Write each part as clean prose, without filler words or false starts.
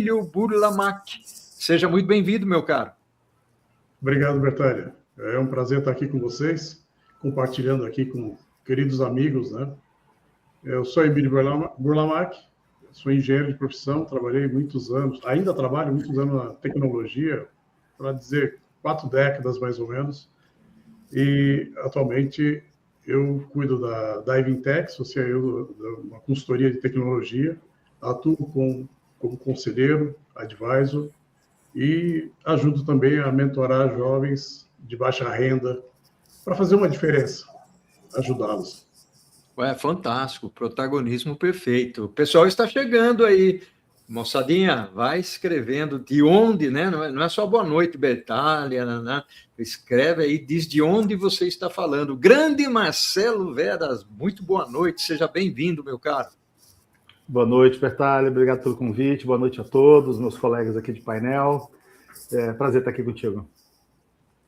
Emílio Burlamac. Seja muito bem-vindo, meu caro. Obrigado, Bertaglia. É um prazer estar aqui com vocês, compartilhando aqui com queridos amigos, né? Eu sou Emílio Burlamac, sou engenheiro de profissão, trabalhei muitos anos, ainda trabalho muitos anos na tecnologia, para dizer 4 décadas mais ou menos, e atualmente eu cuido da Diving Tech, sou CEO de uma consultoria de tecnologia, atuo como conselheiro, advisor, e ajudo também a mentorar jovens de baixa renda para fazer uma diferença, ajudá-los. É fantástico, protagonismo perfeito. O pessoal está chegando aí. Moçadinha, vai escrevendo de onde, né? Não é só boa noite, Bertaglia, né? Escreve aí, diz de onde você está falando. Grande Marcelo Veras, muito boa noite, seja bem-vindo, meu caro. Boa noite, Bertaglia, obrigado pelo convite, boa noite a todos, meus colegas aqui de painel. Prazer estar aqui contigo.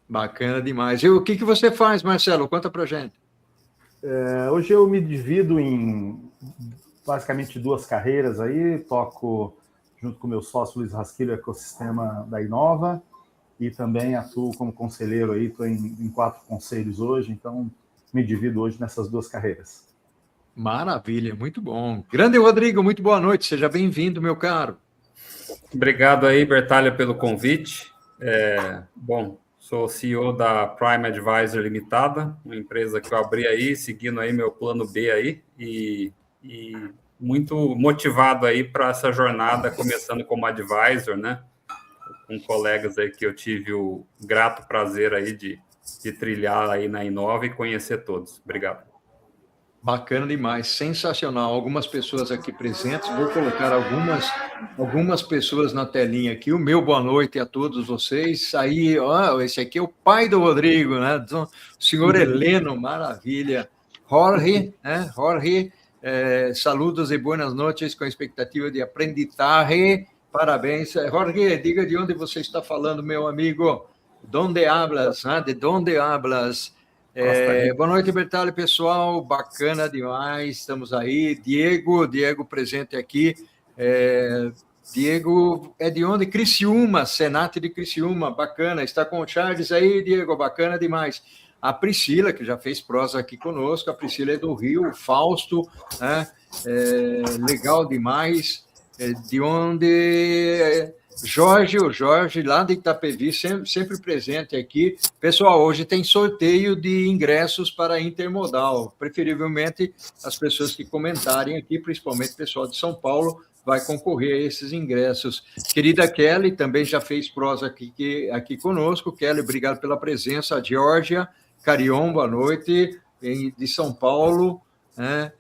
Bacana demais. E o que você faz, Marcelo? Conta pra gente. Hoje eu me divido em basicamente 2 carreiras aí, toco junto com o meu sócio Luiz Rasquilho o ecossistema da Inova e também atuo como conselheiro aí, estou em 4 conselhos hoje, então me divido hoje nessas 2 carreiras. Maravilha, muito bom. Grande Rodrigo, muito boa noite, seja bem-vindo, meu caro. Obrigado aí, Bertaglia, pelo convite. Bom, sou CEO da Prime Advisor Limitada, uma empresa que eu abri aí, seguindo aí meu plano B aí, e muito motivado aí para essa jornada, começando como advisor, né? Com colegas aí que eu tive o grato prazer aí de trilhar aí na Inova e conhecer todos. Obrigado. Bacana demais, sensacional. Algumas pessoas aqui presentes, vou colocar algumas pessoas na telinha aqui. O meu boa noite a todos vocês. Aí, esse aqui é o pai do Rodrigo, né? O senhor Heleno, maravilha. Jorge, né? Jorge, saludos e boas noites com a expectativa de aprendizagem. Parabéns. Jorge, diga de onde você está falando, meu amigo. Donde hablas, né? De donde hablas? Boa noite, Bertaglia, pessoal, bacana demais, estamos aí. Diego presente aqui. Diego é de onde? Criciúma, Senat de Criciúma, bacana. Está com o Charles aí, Diego, bacana demais. A Priscila, que já fez prosa aqui conosco, a Priscila é do Rio, o Fausto, né? Legal demais. De onde... o Jorge, lá de Itapevi, sempre presente aqui. Pessoal, hoje tem sorteio de ingressos para Intermodal. Preferivelmente, as pessoas que comentarem aqui, principalmente o pessoal de São Paulo, vai concorrer a esses ingressos. Querida Kelly, também já fez prosa aqui conosco. Kelly, obrigado pela presença. A Georgia, Carion, boa noite, de São Paulo, né?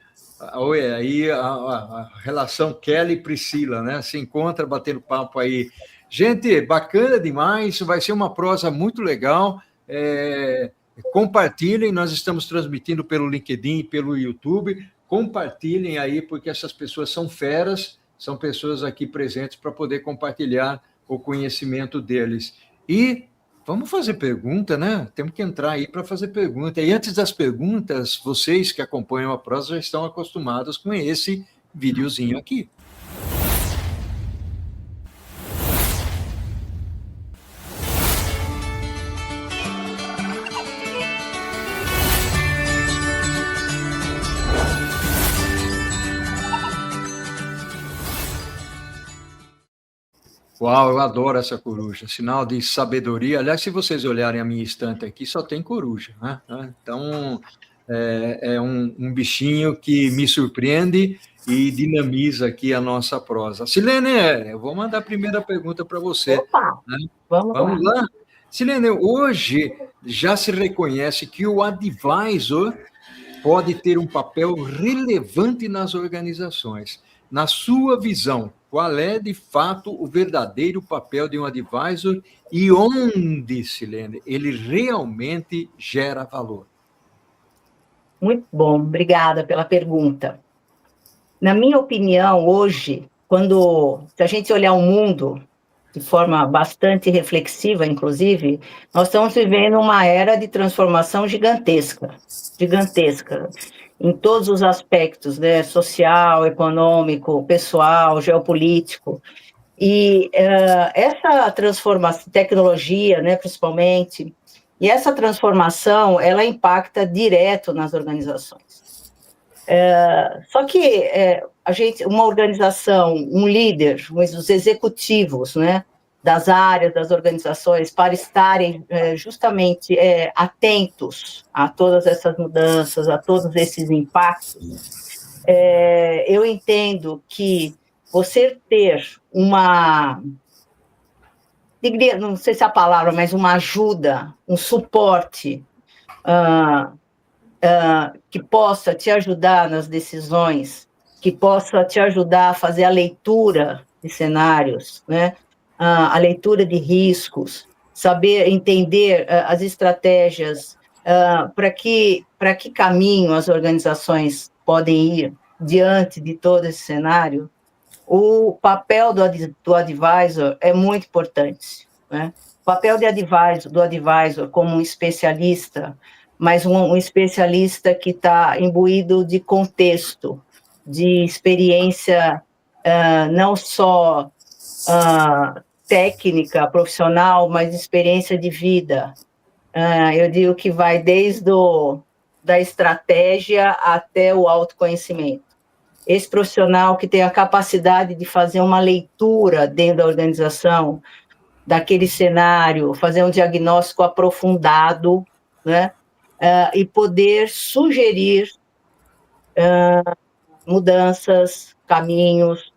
Aí a relação Kelly e Priscila, né? Se encontra batendo papo aí. Gente, bacana demais, vai ser uma prosa muito legal. Compartilhem, nós estamos transmitindo pelo LinkedIn e pelo YouTube. Compartilhem aí, porque essas pessoas são feras, são pessoas aqui presentes para poder compartilhar o conhecimento deles. E vamos fazer pergunta, né? Temos que entrar aí para fazer pergunta. E antes das perguntas, vocês que acompanham a prosa já estão acostumados com esse videozinho aqui. Uau, eu adoro essa coruja, sinal de sabedoria. Aliás, se vocês olharem a minha estante aqui, só tem coruja, né? Então, é um bichinho que me surpreende e dinamiza aqui a nossa prosa. Silene, eu vou mandar a primeira pergunta para você. Opa, né? vamos lá. Silene, hoje já se reconhece que o advisor pode ter um papel relevante nas organizações. Na sua visão, qual é, de fato, o verdadeiro papel de um advisor e onde, Silene, ele realmente gera valor? Muito bom, obrigada pela pergunta. Na minha opinião, hoje, se a gente olhar o mundo de forma bastante reflexiva, inclusive, nós estamos vivendo uma era de transformação gigantesca, em todos os aspectos, né? Social, econômico, pessoal, geopolítico. E essa transformação, tecnologia, né, principalmente, e essa transformação, ela impacta direto nas organizações. Só que uma organização, um líder, os executivos, né, das áreas, das organizações, para estarem justamente atentos a todas essas mudanças, a todos esses impactos, eu entendo que você ter não sei se é a palavra, mas uma ajuda, um suporte que possa te ajudar nas decisões, que possa te ajudar a fazer a leitura de cenários, né? A leitura de riscos, saber entender as estratégias, para que caminho as organizações podem ir diante de todo esse cenário. O papel do advisor é muito importante, né? O papel do advisor como um especialista, mas um especialista que está imbuído de contexto, de experiência, não só técnica, profissional, mas experiência de vida. Eu digo que vai desde da estratégia até o autoconhecimento. Esse profissional que tem a capacidade de fazer uma leitura dentro da organização, daquele cenário, fazer um diagnóstico aprofundado, né? E poder sugerir mudanças, caminhos,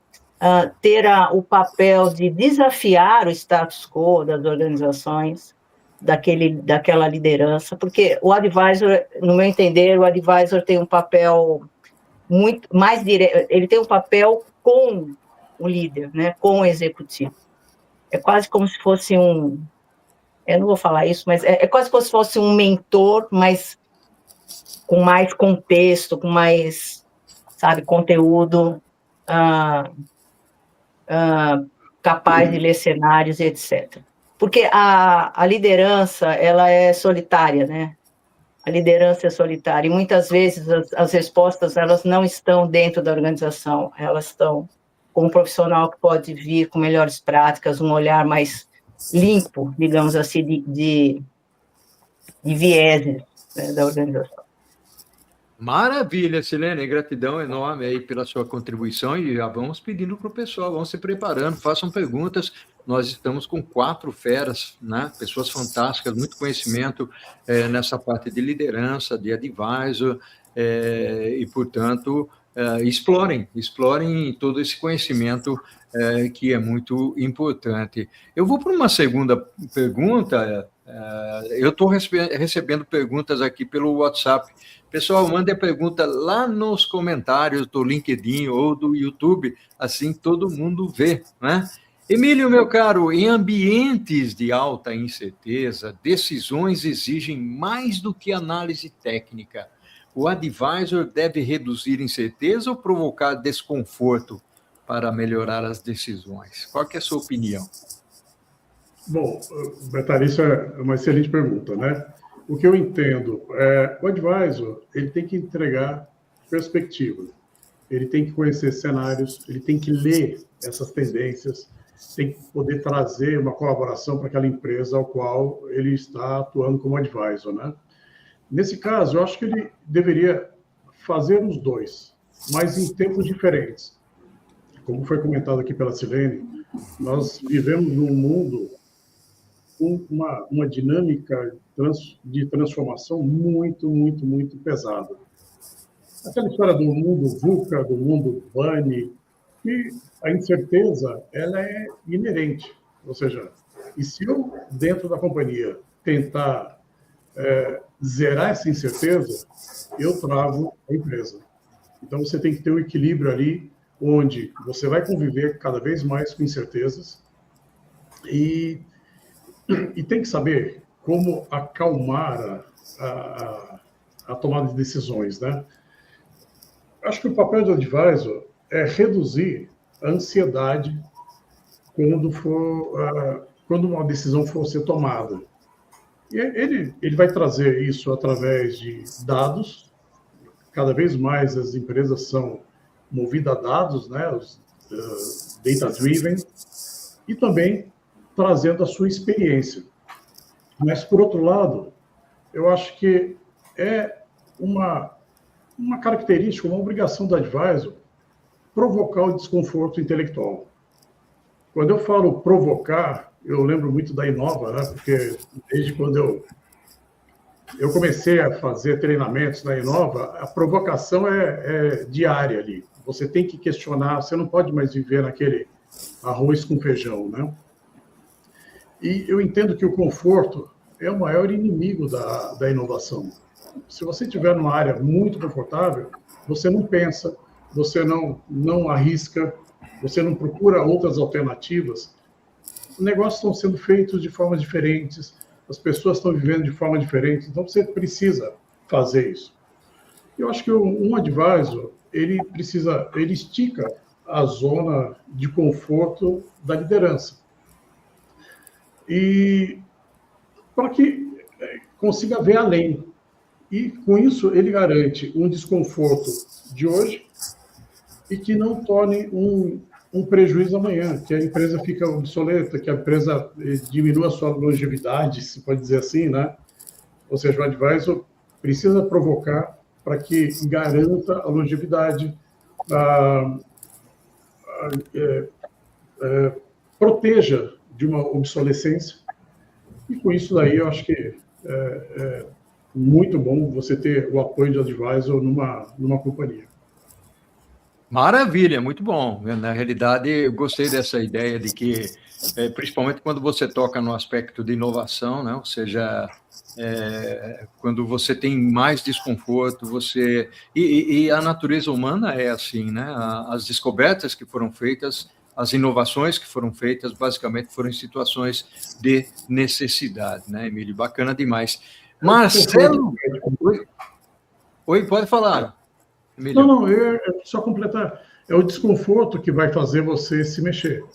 ter o papel de desafiar o status quo das organizações, daquela liderança, porque o advisor, no meu entender, o advisor tem um papel muito mais direto, ele tem um papel com o líder, né, com o executivo. É quase como se fosse eu não vou falar isso, mas é quase como se fosse um mentor, mas com mais contexto, com mais, sabe, conteúdo, capaz de ler cenários, etc. Porque a liderança, ela é solitária, né? A liderança é solitária, e muitas vezes as respostas, elas não estão dentro da organização, elas estão com um profissional que pode vir com melhores práticas, um olhar mais limpo, digamos assim, de vieses, né, da organização. Maravilha, Silene, gratidão enorme aí pela sua contribuição, e já vamos pedindo para o pessoal, vão se preparando, façam perguntas. Nós estamos com 4 feras, né? Pessoas fantásticas, muito conhecimento nessa parte de liderança, de advisor, e, portanto, explorem todo esse conhecimento que é muito importante. Eu vou para uma segunda pergunta. Eu estou recebendo perguntas aqui pelo WhatsApp. Pessoal, mande a pergunta lá nos comentários do LinkedIn ou do YouTube, assim todo mundo vê, né? Emílio, meu caro, em ambientes de alta incerteza, decisões exigem mais do que análise técnica. O advisor deve reduzir incerteza ou provocar desconforto para melhorar as decisões? Qual que é a sua opinião? Bom, Bertari, isso é uma excelente pergunta, né? O que eu entendo o advisor, ele tem que entregar perspectiva, ele tem que conhecer cenários, ele tem que ler essas tendências, tem que poder trazer uma colaboração para aquela empresa ao qual ele está atuando como advisor, né? Nesse caso, eu acho que ele deveria fazer os dois, mas em tempos diferentes. Como foi comentado aqui pela Silene, nós vivemos num mundo com uma dinâmica de transformação muito, muito, muito pesada. Aquela história do mundo VUCA, do mundo BANI, que a incerteza ela é inerente. Ou seja, e se eu, dentro da companhia, tentar zerar essa incerteza, eu travo a empresa. Então, você tem que ter um equilíbrio ali, onde você vai conviver cada vez mais com incertezas e tem que saber como acalmar a tomada de decisões, né? Acho que o papel do advisor é reduzir a ansiedade quando uma decisão for ser tomada. E ele vai trazer isso através de dados. Cada vez mais as empresas são movidas a dados, né? Os data-driven. e também trazendo a sua experiência. Mas, por outro lado, eu acho que é uma característica, uma obrigação do advisor provocar o desconforto intelectual. Quando eu falo provocar, eu lembro muito da Inova, né? Porque desde quando eu comecei a fazer treinamentos na Inova, a provocação é diária ali. Você tem que questionar, você não pode mais viver naquele arroz com feijão, né? E eu entendo que o conforto é o maior inimigo da inovação. Se você estiver numa área muito confortável, você não pensa, você não arrisca, você não procura outras alternativas. Os negócios estão sendo feitos de formas diferentes, as pessoas estão vivendo de forma diferente, então você precisa fazer isso. Eu acho que um advisor, ele estica a zona de conforto da liderança. E para que consiga ver além. E, com isso, ele garante um desconforto de hoje e que não torne um prejuízo amanhã, que a empresa fica obsoleta, que a empresa diminua a sua longevidade, se pode dizer assim, né? Ou seja, o advisor precisa provocar para que garanta a longevidade, proteja de uma obsolescência. E com isso daí, eu acho que é muito bom você ter o apoio de advisor numa companhia. Maravilha, muito bom. Na realidade, eu gostei dessa ideia de que, principalmente quando você toca no aspecto de inovação, né? Ou seja, quando você tem mais desconforto, e a natureza humana é assim, né? As descobertas que foram feitas, as inovações que foram feitas, basicamente foram em situações de necessidade, né, Emílio? Bacana demais. Marcelo... Oi, pode falar, Emílio. Não, só completar. É o desconforto que vai fazer você se mexer.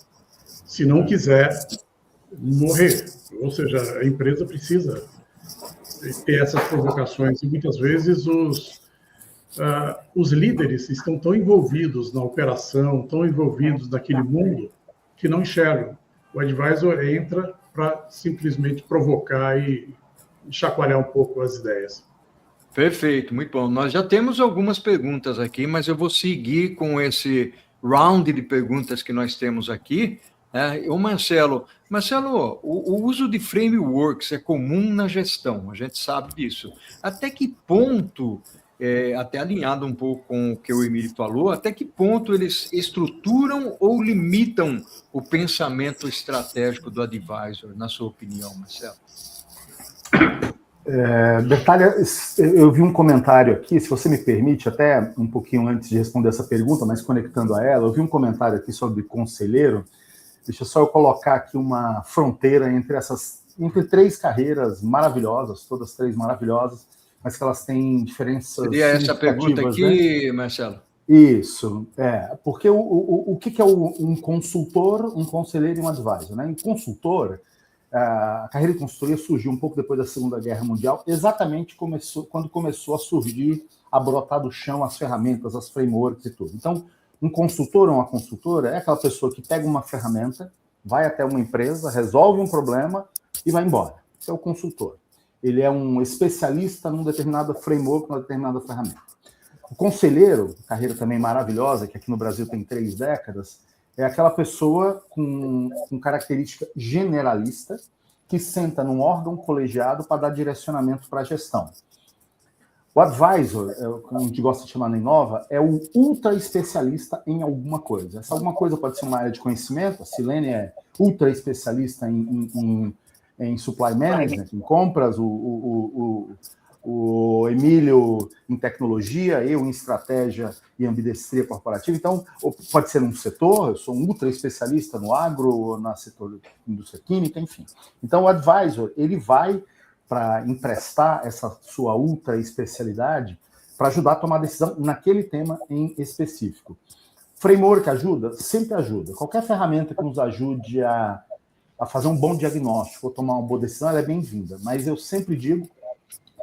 Se não quiser, morrer. Ou seja, a empresa precisa ter essas provocações. E muitas vezes os líderes estão tão envolvidos na operação, tão envolvidos naquele mundo, que não enxergam. O advisor entra para simplesmente provocar e chacoalhar um pouco as ideias. Perfeito, muito bom. Nós já temos algumas perguntas aqui, mas eu vou seguir com esse round de perguntas que nós temos aqui. O Marcelo, o uso de frameworks é comum na gestão, a gente sabe disso. Até que ponto, até alinhado um pouco com o que o Emílio falou, até que ponto eles estruturam ou limitam o pensamento estratégico do advisor, na sua opinião, Marcelo? Detalhe, eu vi um comentário aqui, se você me permite, até um pouquinho antes de responder essa pergunta, mas conectando a ela, eu vi um comentário aqui sobre conselheiro. Deixa só eu colocar aqui uma fronteira entre três carreiras maravilhosas, todas três maravilhosas, mas que elas têm diferenças. Seria essa pergunta aqui, né, Marcelo? Isso, porque o que é um consultor, um conselheiro e um advisor, né? Um consultor, a carreira de consultoria surgiu um pouco depois da Segunda Guerra Mundial, exatamente quando começou a surgir, a brotar do chão as ferramentas, as frameworks e tudo. Então, um consultor ou uma consultora é aquela pessoa que pega uma ferramenta, vai até uma empresa, resolve um problema e vai embora. Esse é o consultor. Ele é um especialista num determinado framework, numa determinada ferramenta. O conselheiro, carreira também maravilhosa, que aqui no Brasil tem 3 décadas, é aquela pessoa com característica generalista que senta num órgão colegiado para dar direcionamento para a gestão. O advisor, como a gente gosta de chamar na Inova, é o ultra especialista em alguma coisa. Essa alguma coisa pode ser uma área de conhecimento, a Silene é ultra especialista em supply management, em compras, o Emílio em tecnologia, eu em estratégia e ambidestria corporativa. Então, pode ser um setor, eu sou um ultra especialista no agro, na setor indústria química, enfim. Então, o advisor, ele vai para emprestar essa sua ultra especialidade para ajudar a tomar decisão naquele tema em específico. Framework ajuda? Sempre ajuda. Qualquer ferramenta que nos ajude a fazer um bom diagnóstico ou tomar uma boa decisão, ela é bem-vinda. Mas eu sempre digo,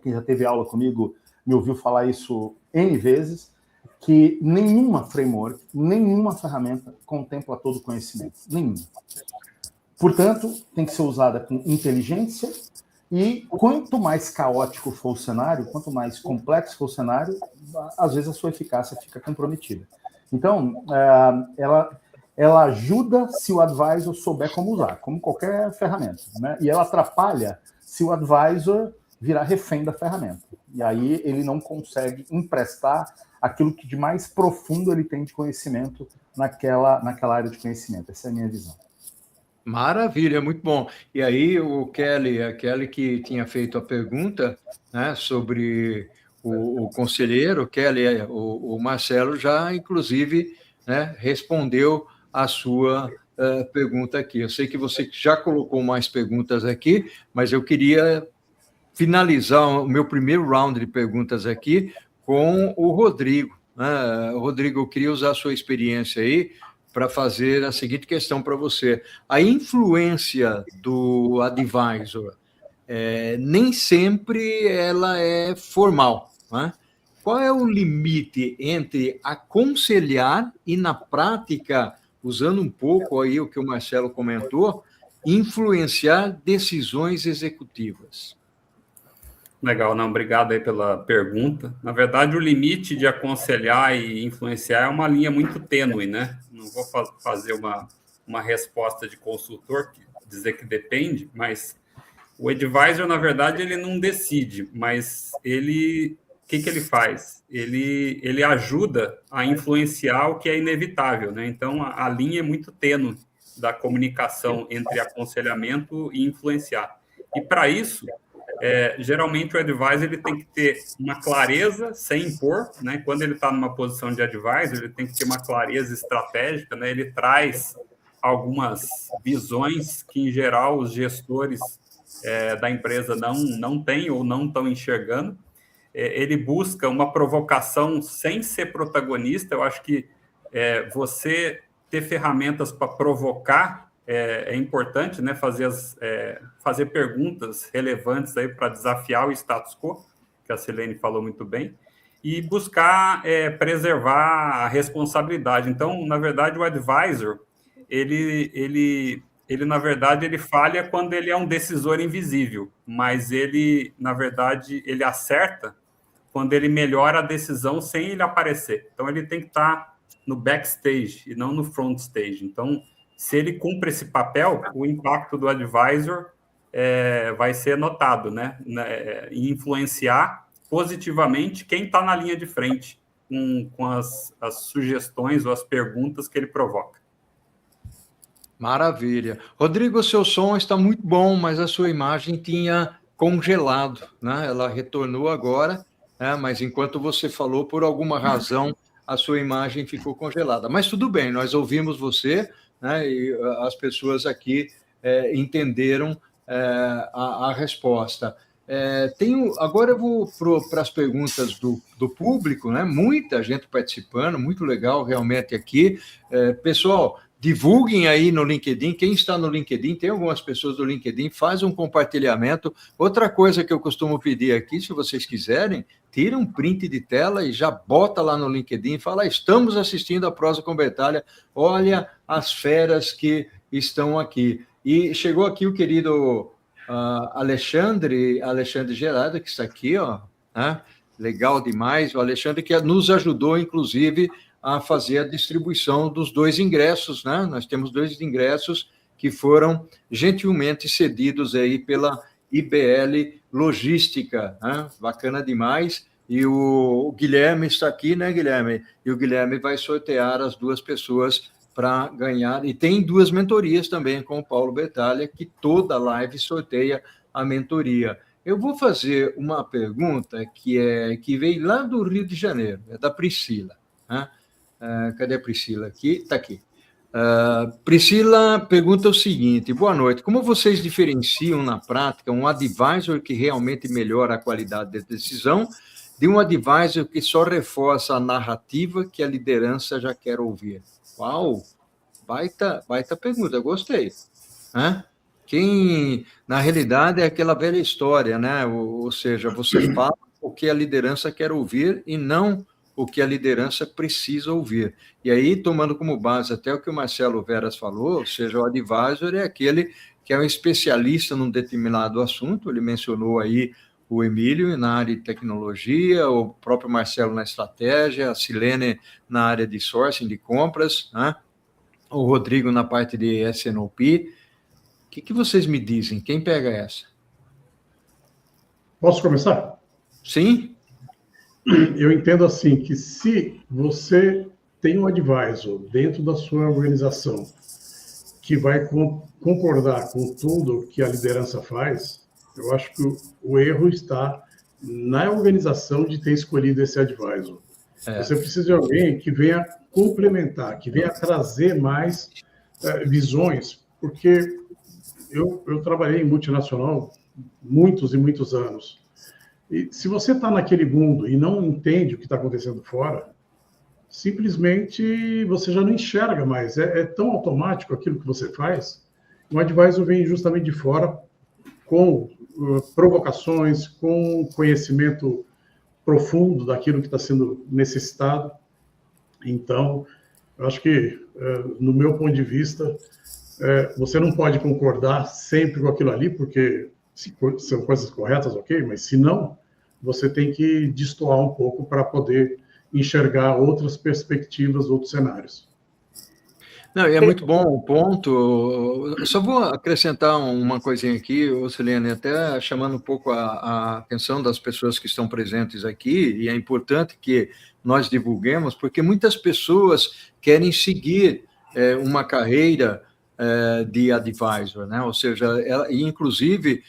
quem já teve aula comigo me ouviu falar isso N vezes, que nenhuma framework, nenhuma ferramenta contempla todo o conhecimento. Nenhuma. Portanto, tem que ser usada com inteligência e quanto mais caótico for o cenário, quanto mais complexo for o cenário, às vezes a sua eficácia fica comprometida. Então, ela ajuda se o advisor souber como usar, como qualquer ferramenta, né? E ela atrapalha se o advisor virar refém da ferramenta. E aí ele não consegue emprestar aquilo que de mais profundo ele tem de conhecimento naquela área de conhecimento. Essa é a minha visão. Maravilha, muito bom. E aí a Kelly que tinha feito a pergunta, né, sobre o conselheiro, Kelly, o Marcelo já, inclusive, né, respondeu a sua pergunta aqui. Eu sei que você já colocou mais perguntas aqui, mas eu queria finalizar o meu primeiro round de perguntas aqui com o Rodrigo. Rodrigo, eu queria usar a sua experiência aí para fazer a seguinte questão para você. A influência do advisor, nem sempre ela é formal, né? Qual é o limite entre aconselhar e, na prática, usando um pouco aí o que o Marcelo comentou, influenciar decisões executivas? Legal, não, obrigado aí pela pergunta. Na verdade, o limite de aconselhar e influenciar é uma linha muito tênue, né? Não vou fazer uma resposta de consultor, dizer que depende, mas o advisor, na verdade, ele não decide, mas o que ele faz? Ele ajuda a influenciar o que é inevitável, né? Então, a linha é muito tênue da comunicação entre aconselhamento e influenciar. E, para isso, geralmente o advisor ele tem que ter uma clareza sem impor, né? Quando ele está numa posição de advisor, ele tem que ter uma clareza estratégica, né? Ele traz algumas visões que, em geral, os gestores da empresa não têm ou não estão enxergando. Ele busca uma provocação sem ser protagonista. Eu acho que você ter ferramentas para provocar é importante, né? Fazer perguntas relevantes aí para desafiar o status quo, que a Silene falou muito bem, e buscar preservar a responsabilidade. Então, na verdade, o advisor, ele na verdade, ele falha quando ele é um decisor invisível, mas ele, na verdade, ele acerta quando ele melhora a decisão sem ele aparecer. Então, ele tem que estar no backstage e não no front stage. Então, se ele cumpre esse papel, o impacto do advisor vai ser notado, né? E influenciar positivamente quem está na linha de frente com as sugestões ou as perguntas que ele provoca. Maravilha. Rodrigo, o seu som está muito bom, mas a sua imagem tinha congelado, né? Ela retornou agora, né? Mas enquanto você falou, por alguma razão, a sua imagem ficou congelada. Mas tudo bem, nós ouvimos você, né? E as pessoas aqui entenderam a resposta. Agora eu vou para as perguntas do público, né? Muita gente participando, muito legal realmente aqui. Pessoal, divulguem aí no LinkedIn. Quem está no LinkedIn, tem algumas pessoas do LinkedIn, faz um compartilhamento. Outra coisa que eu costumo pedir aqui, se vocês quiserem, tira um print de tela e já bota lá no LinkedIn e fala: estamos assistindo a Prosa com Bertalha, olha as feras que estão aqui. E chegou aqui o querido Alexandre Gerardo, que está aqui, ó, né? Legal demais, o Alexandre que nos ajudou, inclusive, a fazer a distribuição dos 2 ingressos, né? Nós temos 2 ingressos que foram gentilmente cedidos aí pela IBL Logística, né? Bacana demais. E o Guilherme está aqui, né, Guilherme? E o Guilherme vai sortear as 2 pessoas para ganhar. E tem 2 mentorias também com o Paulo Bertalha, que toda live sorteia a mentoria. Eu vou fazer uma pergunta que veio lá do Rio de Janeiro, é da Priscila, né? Cadê a Priscila? Aqui, está aqui. Priscila pergunta o seguinte: boa noite, como vocês diferenciam na prática um advisor que realmente melhora a qualidade da decisão de um advisor que só reforça a narrativa que a liderança já quer ouvir? Uau, baita pergunta, gostei. Na realidade, é aquela velha história, né? Ou seja, você fala o que a liderança quer ouvir e não o que a liderança precisa ouvir. E aí, tomando como base até o que o Marcelo Veras falou, ou seja, o advisor é aquele que é um especialista num determinado assunto, ele mencionou aí o Emílio na área de tecnologia, o próprio Marcelo na estratégia, a Silene na área de sourcing, de compras, né? O Rodrigo na parte de S&OP. O que vocês me dizem? Quem pega essa? Posso começar? Sim? Eu entendo assim que se você tem um advisor dentro da sua organização que vai concordar com tudo que a liderança faz, eu acho que o erro está na organização de ter escolhido esse advisor. Você precisa de alguém que venha complementar, que venha trazer mais visões, porque eu trabalhei em multinacional muitos e muitos anos. E se você está naquele mundo e não entende o que está acontecendo fora, simplesmente você já não enxerga mais. É tão automático aquilo que você faz. O advisor vem justamente de fora com provocações, com conhecimento profundo daquilo que está sendo necessitado. Então, eu acho que, no meu ponto de vista, você não pode concordar sempre com aquilo ali, porque se são coisas corretas, ok, mas se não, você tem que destoar um pouco para poder enxergar outras perspectivas, outros cenários. Não, é muito bom o ponto. Eu só vou acrescentar uma coisinha aqui, Silene, até chamando um pouco a atenção das pessoas que estão presentes aqui, e é importante que nós divulguemos, porque muitas pessoas querem seguir uma carreira de advisor, né? Ou seja, inclusive,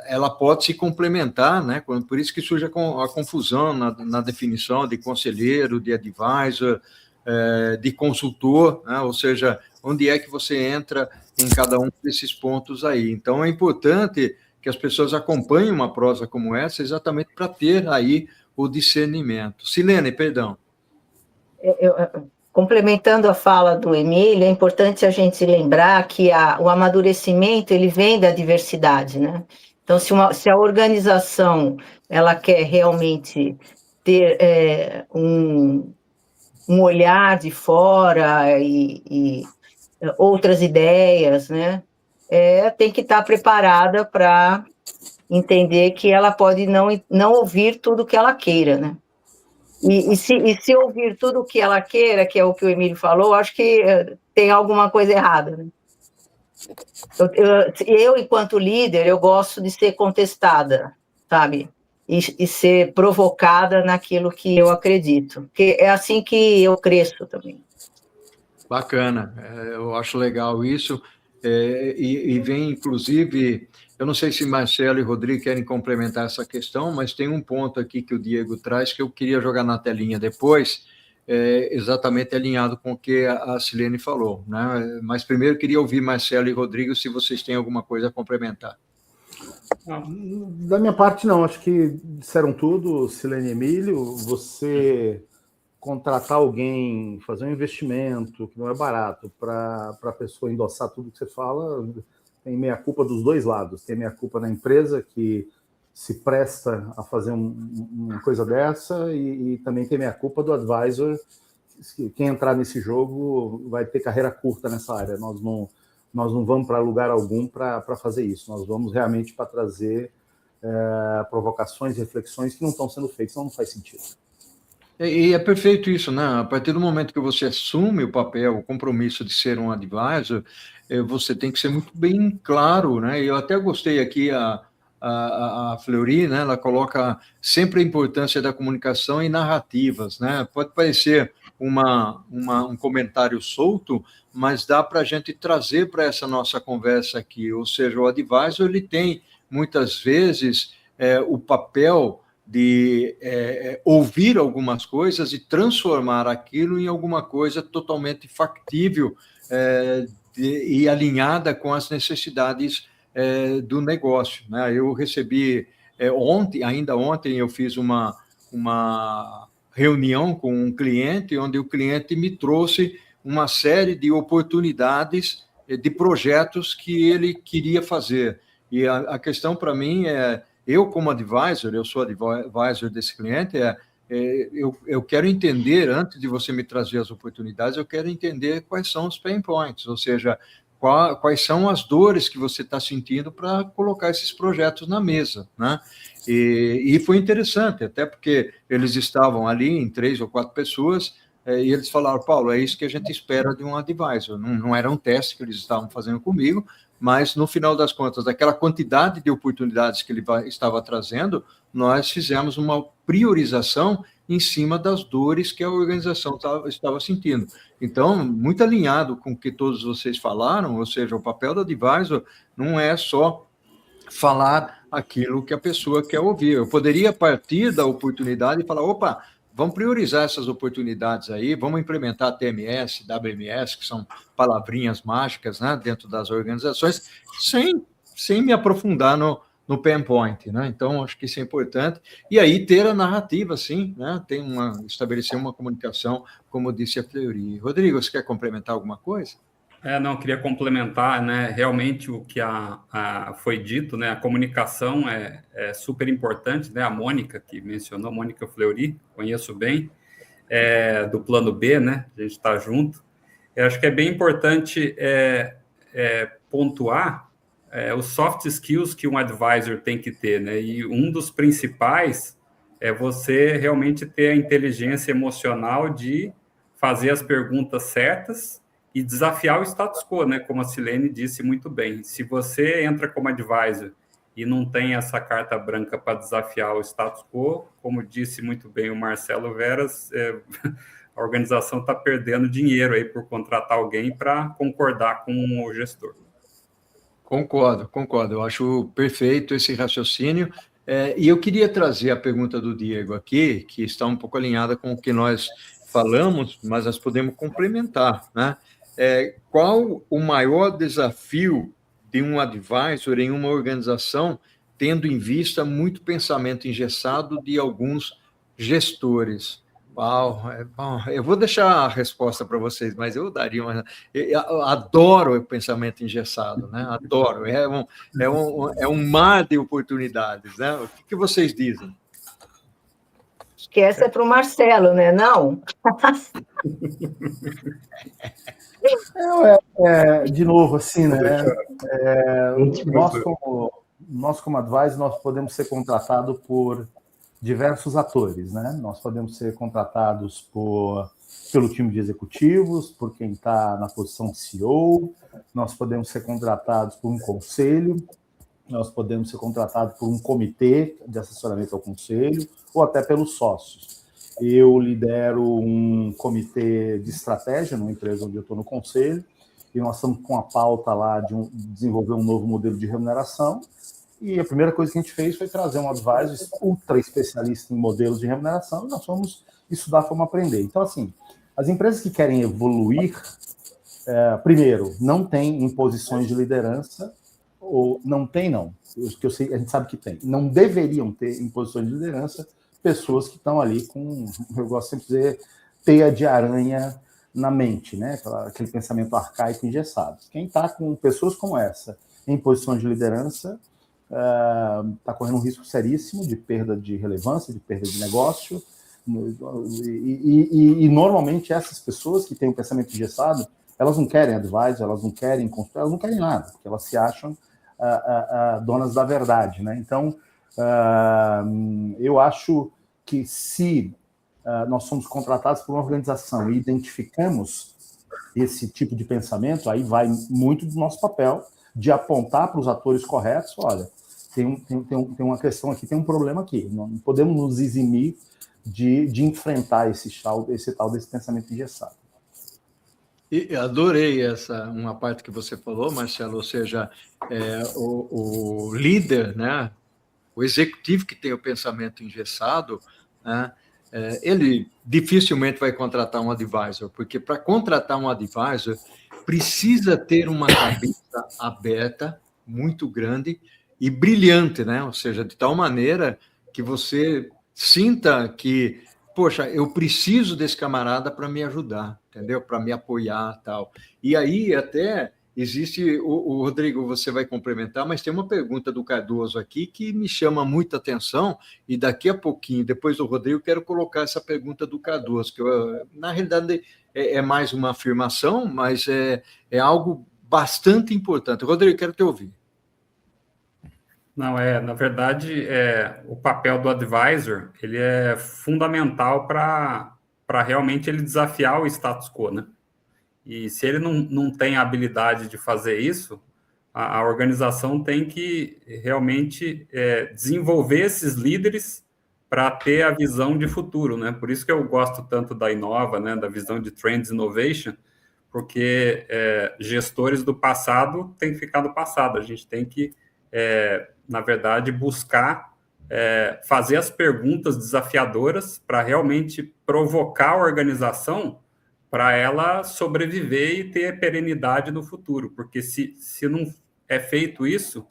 ela pode se complementar, né? Por isso que surge a confusão na definição de conselheiro, de advisor, de consultor, né? Ou seja, onde é que você entra em cada um desses pontos aí. Então, é importante que as pessoas acompanhem uma prosa como essa, exatamente para ter aí o discernimento. Silene, perdão. Complementando a fala do Emílio, é importante a gente lembrar que o amadurecimento ele vem da diversidade, né? Então, se a organização ela quer realmente ter um olhar de fora e outras ideias, né? Tem que estar preparada para entender que ela pode não ouvir tudo que ela queira, né? E se ouvir tudo o que ela queira, que é o que o Emílio falou, acho que tem alguma coisa errada, né? Eu, enquanto líder, eu gosto de ser contestada, sabe? E ser provocada naquilo que eu acredito. Porque é assim que eu cresço também. Bacana, eu acho legal isso. E vem, inclusive, eu não sei se Marcelo e Rodrigo querem complementar essa questão, mas tem um ponto aqui que o Diego traz que eu queria jogar na telinha depois, exatamente alinhado com o que a Silene falou, né? Mas primeiro eu queria ouvir Marcelo e Rodrigo se vocês têm alguma coisa a complementar. Da minha parte, não. Acho que disseram tudo, Silene e Emílio. Você contratar alguém, fazer um investimento que não é barato para a pessoa endossar tudo que você fala, tem meia-culpa dos dois lados. Tem meia-culpa na empresa que se presta a fazer uma coisa dessa e também tem meia-culpa do advisor. Quem entrar nesse jogo vai ter carreira curta nessa área. Nós não vamos para lugar algum para fazer isso. Nós vamos realmente para trazer provocações, reflexões que não estão sendo feitas, então não faz sentido. E é perfeito isso, né? A partir do momento que você assume o papel, o compromisso de ser um advisor, você tem que ser muito bem claro, né? Eu até gostei aqui a Fleury, né? Ela coloca sempre a importância da comunicação e narrativas, né? Pode parecer um comentário solto, mas dá para a gente trazer para essa nossa conversa aqui. Ou seja, o advisor ele tem muitas vezes o papel de ouvir algumas coisas e transformar aquilo em alguma coisa totalmente factível e alinhada com as necessidades do negócio, né? Eu recebi ainda ontem eu fiz uma reunião com um cliente, onde o cliente me trouxe uma série de oportunidades de projetos que ele queria fazer. E a questão para mim eu como advisor, eu sou advisor desse cliente, eu quero entender, antes de você me trazer as oportunidades, eu quero entender quais são os pain points, ou seja, quais são as dores que você está sentindo para colocar esses projetos na mesa, né? E foi interessante, até porque eles estavam ali em 3 ou 4 pessoas, e eles falaram, Paulo, é isso que a gente espera de um advisor. Não era um teste que eles estavam fazendo comigo, mas, no final das contas, daquela quantidade de oportunidades que ele estava trazendo, nós fizemos uma priorização em cima das dores que a organização estava sentindo. Então, muito alinhado com o que todos vocês falaram, ou seja, o papel do advisor não é só falar aquilo que a pessoa quer ouvir. Eu poderia partir da oportunidade e falar, opa, vamos priorizar essas oportunidades aí, vamos implementar TMS, WMS, que são palavrinhas mágicas, né, dentro das organizações, sem me aprofundar no pain point, né? Então, acho que isso é importante. E aí, ter a narrativa, sim, né? Estabelecer uma comunicação, como disse a Fleury. Rodrigo, você quer complementar alguma coisa? Não, queria complementar, né? Realmente o que foi dito, né? A comunicação é super importante, né? A Mônica, que mencionou, Mônica Fleury, conheço bem, do plano B, né? A gente está junto. Eu acho que é bem importante pontuar os soft skills que um advisor tem que ter, né? E um dos principais é você realmente ter a inteligência emocional de fazer as perguntas certas e desafiar o status quo, né? Como a Silene disse muito bem. Se você entra como advisor e não tem essa carta branca para desafiar o status quo, como disse muito bem o Marcelo Veras, a organização está perdendo dinheiro aí por contratar alguém para concordar com o gestor. Concordo. Eu acho perfeito esse raciocínio. E eu queria trazer a pergunta do Diego aqui, que está um pouco alinhada com o que nós falamos, mas nós podemos complementar, né? Qual o maior desafio de um advisor em uma organização, tendo em vista muito pensamento engessado de alguns gestores? Uau, eu vou deixar a resposta para vocês, mas eu daria uma... Eu adoro o pensamento engessado, né? Adoro. É um mar de oportunidades, né? O que vocês dizem? Acho que essa é para o Marcelo, né? Não? De novo, assim, né? Nós, como advisor, nós podemos ser contratados por diversos atores, né? Nós podemos ser contratados pelo time de executivos, por quem está na posição de CEO, nós podemos ser contratados por um conselho, nós podemos ser contratados por um comitê de assessoramento ao conselho, ou até pelos sócios. Eu lidero um comitê de estratégia numa empresa onde eu estou no conselho, e nós estamos com a pauta lá de desenvolver um novo modelo de remuneração, e a primeira coisa que a gente fez foi trazer um advisor ultra especialista em modelos de remuneração, e nós fomos estudar, fomos aprender. Então, assim, as empresas que querem evoluir, primeiro, não tem em posições de liderança, ou não tem, não, que eu sei, a gente sabe que tem, não deveriam ter em posições de liderança pessoas que estão ali com, eu gosto sempre de dizer, teia de aranha na mente, né? Aquele pensamento arcaico engessado. Quem está com pessoas como essa em posições de liderança está correndo um risco seríssimo de perda de relevância, de perda de negócio, e normalmente essas pessoas que têm um pensamento engessado, elas não querem advisor, elas não querem construir, elas não querem nada, porque elas se acham donas da verdade, né? Então, eu acho que se nós somos contratados por uma organização e identificamos esse tipo de pensamento, aí vai muito do nosso papel de apontar para os atores corretos, olha, tem uma questão aqui, tem um problema aqui, não podemos nos eximir de enfrentar esse tal desse pensamento engessado. E adorei uma parte que você falou, Marcelo, ou seja, o líder, né, o executivo que tem o pensamento engessado, né, ele dificilmente vai contratar um advisor, porque para contratar um advisor precisa ter uma cabeça aberta, muito grande e brilhante, né? Ou seja, de tal maneira que você sinta que, poxa, eu preciso desse camarada para me ajudar, entendeu? Para me apoiar, tal. E aí até existe, o Rodrigo, você vai complementar, mas tem uma pergunta do Cardoso aqui que me chama muita atenção, e daqui a pouquinho, depois do Rodrigo, quero colocar essa pergunta do Cardoso, que na realidade é mais uma afirmação, mas é algo bastante importante. Rodrigo, quero te ouvir. Não, na verdade, o papel do advisor, ele é fundamental para realmente ele desafiar o status quo, né? E se ele não tem a habilidade de fazer isso, a organização tem que realmente desenvolver esses líderes para ter a visão de futuro, né? Por isso que eu gosto tanto da Inova, né? Da visão de Trends Innovation, porque gestores do passado têm que ficar no passado. A gente tem que na verdade, buscar fazer as perguntas desafiadoras para realmente provocar a organização para ela sobreviver e ter perenidade no futuro, porque se não é feito isso,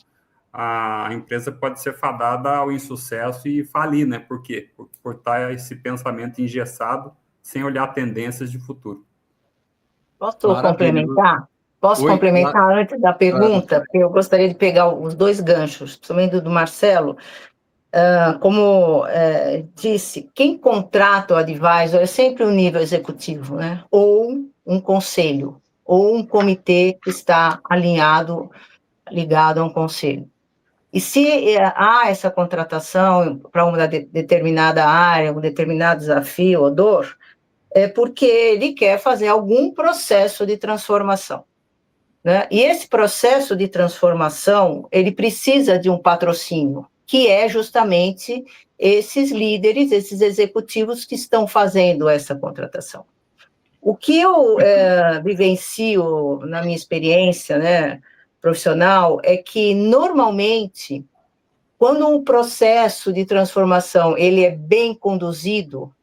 a empresa pode ser fadada ao insucesso e falir, né? Por quê? Por estar esse pensamento engessado, sem olhar tendências de futuro. Posso complementar? Posso complementar antes da pergunta? Porque eu gostaria de pegar os dois ganchos, principalmente do Marcelo. Como disse, quem contrata o advisor é sempre o nível executivo, né? Ou um conselho, ou um comitê que está ligado a um conselho. E se há essa contratação para uma determinada área, um determinado desafio ou dor, é porque ele quer fazer algum processo de transformação. Né? E esse processo de transformação, ele precisa de um patrocínio, que é justamente esses líderes, esses executivos que estão fazendo essa contratação. O que eu vivencio na minha experiência, né, profissional, é que, normalmente, quando um processo de transformação ele é bem conduzido,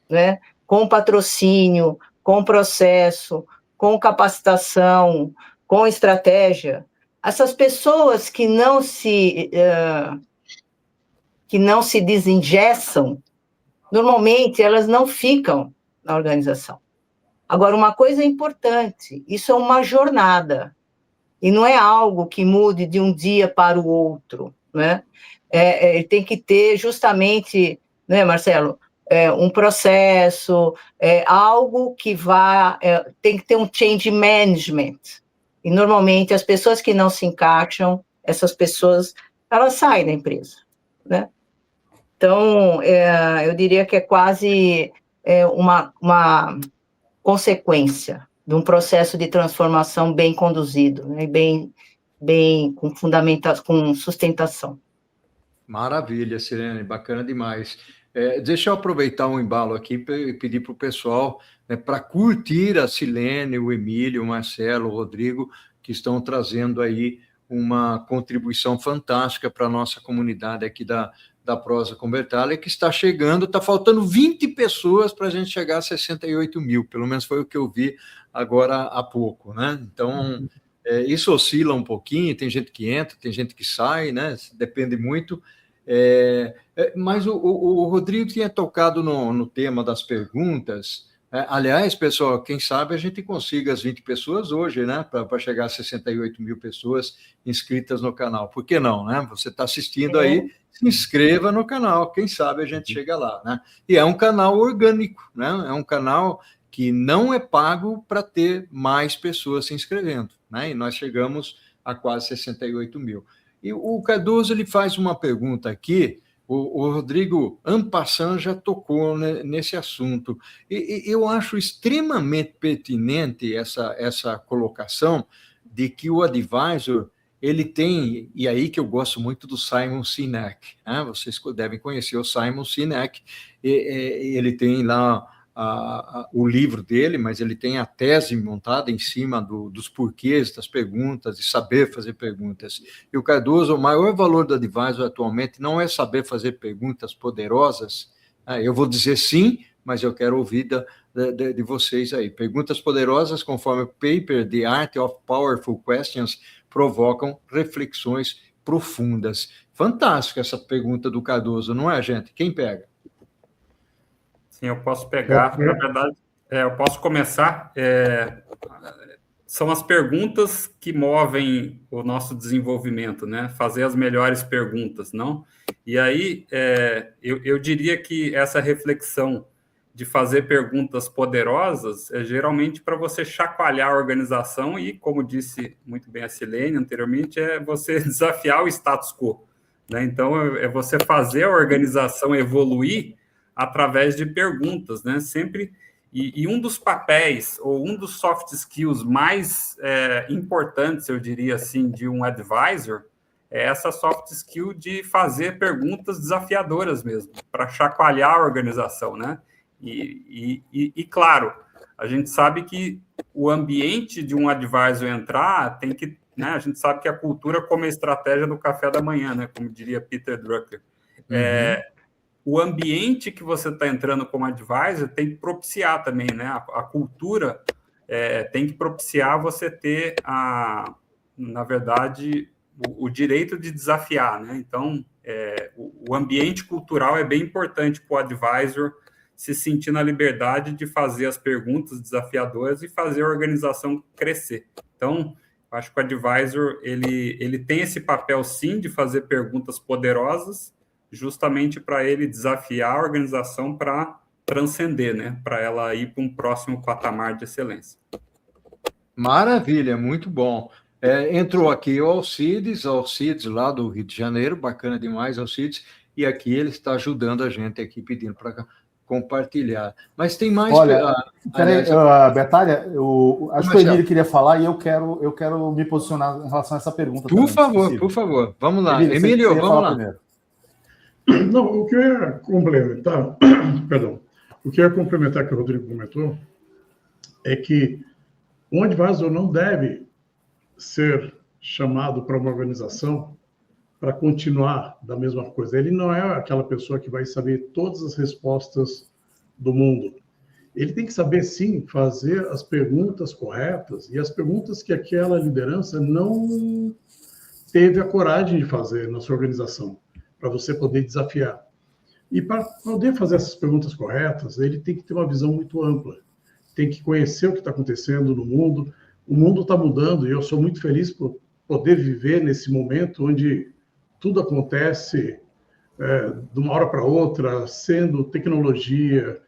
né, com patrocínio, com processo, com capacitação, com estratégia, essas pessoas que não se desengessam, normalmente elas não ficam na organização. Agora, uma coisa é importante, isso é uma jornada, e não é algo que mude de um dia para o outro, né? Tem que ter justamente, né, Marcelo, um processo, algo que tem que ter um change management. E, normalmente, as pessoas que não se encaixam, essas pessoas, elas saem da empresa, né? Então, eu diria que é quase uma consequência de um processo de transformação bem conduzido, né? bem com sustentação. Maravilha, Sirene, bacana demais. Deixa eu aproveitar um embalo aqui e pedir para o pessoal, né, para curtir a Silene, o Emílio, o Marcelo, o Rodrigo, que estão trazendo aí uma contribuição fantástica para a nossa comunidade aqui da Prosa com Bertaglia, que está chegando, está faltando 20 pessoas para a gente chegar a 68 mil, pelo menos foi o que eu vi agora há pouco, né? Então, isso oscila um pouquinho, tem gente que entra, tem gente que sai, né? Depende muito. Mas o Rodrigo tinha tocado no tema das perguntas. Aliás, pessoal, quem sabe a gente consiga as 20 pessoas hoje, né? Para chegar a 68 mil pessoas inscritas no canal. Por que não, né? Você está assistindo aí, se inscreva no canal, quem sabe a gente chega lá, né? E é um canal orgânico, né? É um canal que não é pago para ter mais pessoas se inscrevendo, né? E nós chegamos a quase 68 mil. E o Cardoso, ele faz uma pergunta aqui, o Rodrigo en passant já tocou nesse assunto, e eu acho extremamente pertinente essa colocação de que o advisor, ele tem, e aí que eu gosto muito do Simon Sinek, né? Vocês devem conhecer o Simon Sinek, ele tem lá o livro dele, mas ele tem a tese montada em cima dos porquês das perguntas, de saber fazer perguntas. E o Cardoso, o maior valor do advisor atualmente não é saber fazer perguntas poderosas. Eu vou dizer sim, mas eu quero ouvir de vocês aí. Perguntas poderosas, conforme o paper The Art of Powerful Questions, provocam reflexões profundas. Fantástica essa pergunta do Cardoso, não é, gente? Quem pega? Sim, eu posso pegar. Na verdade, eu posso começar. são as perguntas que movem o nosso desenvolvimento, né? Fazer as melhores perguntas, não? E aí, eu diria que essa reflexão de fazer perguntas poderosas é geralmente para você chacoalhar a organização e, como disse muito bem a Silene anteriormente, é você desafiar o status quo, né? Então, é você fazer a organização evoluir através de perguntas, né? Sempre... E um dos papéis, ou um dos soft skills mais importantes, eu diria assim, de um advisor, é essa soft skill de fazer perguntas desafiadoras mesmo, para chacoalhar a organização, né? E, claro, a gente sabe que o ambiente de um advisor entrar tem que... Né, a gente sabe que a cultura como a estratégia do café da manhã, né? Como diria Peter Drucker. O ambiente que você está entrando como advisor tem que propiciar também, né? A cultura tem que propiciar você ter, na verdade, o direito de desafiar, né? Então, o ambiente cultural é bem importante para o advisor se sentir na liberdade de fazer as perguntas desafiadoras e fazer a organização crescer. Então, acho que o advisor ele tem esse papel, sim, de fazer perguntas poderosas, justamente para ele desafiar a organização para transcender, né? Para ela ir para um próximo patamar de excelência. Maravilha, muito bom. Entrou aqui o Alcides lá do Rio de Janeiro, bacana demais, Alcides, e aqui ele está ajudando a gente aqui, pedindo para compartilhar. Mas tem mais... Olha, peraí, Bertalha, acho que o Emílio queria falar e eu quero me posicionar em relação a essa pergunta. Por favor, vamos lá. Emílio, vamos lá. Primeiro. Não, o que eu ia complementar, perdão, o que eu ia complementar que o Rodrigo comentou é que um advisor não deve ser chamado para uma organização para continuar da mesma coisa. Ele não é aquela pessoa que vai saber todas as respostas do mundo. Ele tem que saber, sim, fazer as perguntas corretas e as perguntas que aquela liderança não teve a coragem de fazer na sua organização, para você poder desafiar. E para poder fazer essas perguntas corretas, ele tem que ter uma visão muito ampla. Tem que conhecer o que está acontecendo no mundo. O mundo está mudando e eu sou muito feliz por poder viver nesse momento onde tudo acontece de uma hora para outra, sendo tecnologia,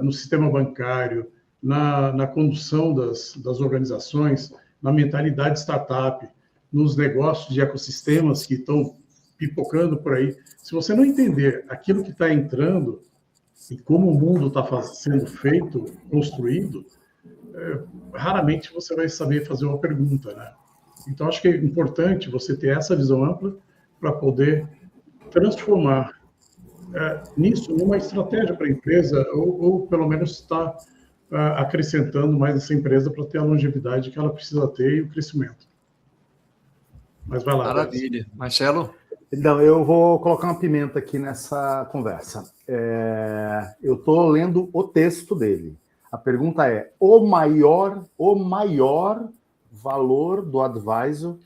no sistema bancário, na condução das organizações, na mentalidade startup, nos negócios de ecossistemas que estão pipocando por aí. Se você não entender aquilo que está entrando e como o mundo está sendo feito, construído, raramente você vai saber fazer uma pergunta, né? Então, acho que é importante você ter essa visão ampla para poder transformar nisso numa estratégia para a empresa, ou pelo menos estar acrescentando mais essa empresa para ter a longevidade que ela precisa ter e o crescimento. Mas vai lá. Maravilha. Marcelo? Então, eu vou colocar uma pimenta aqui nessa conversa. Eu estou lendo o texto dele. A pergunta é: o maior valor do advisor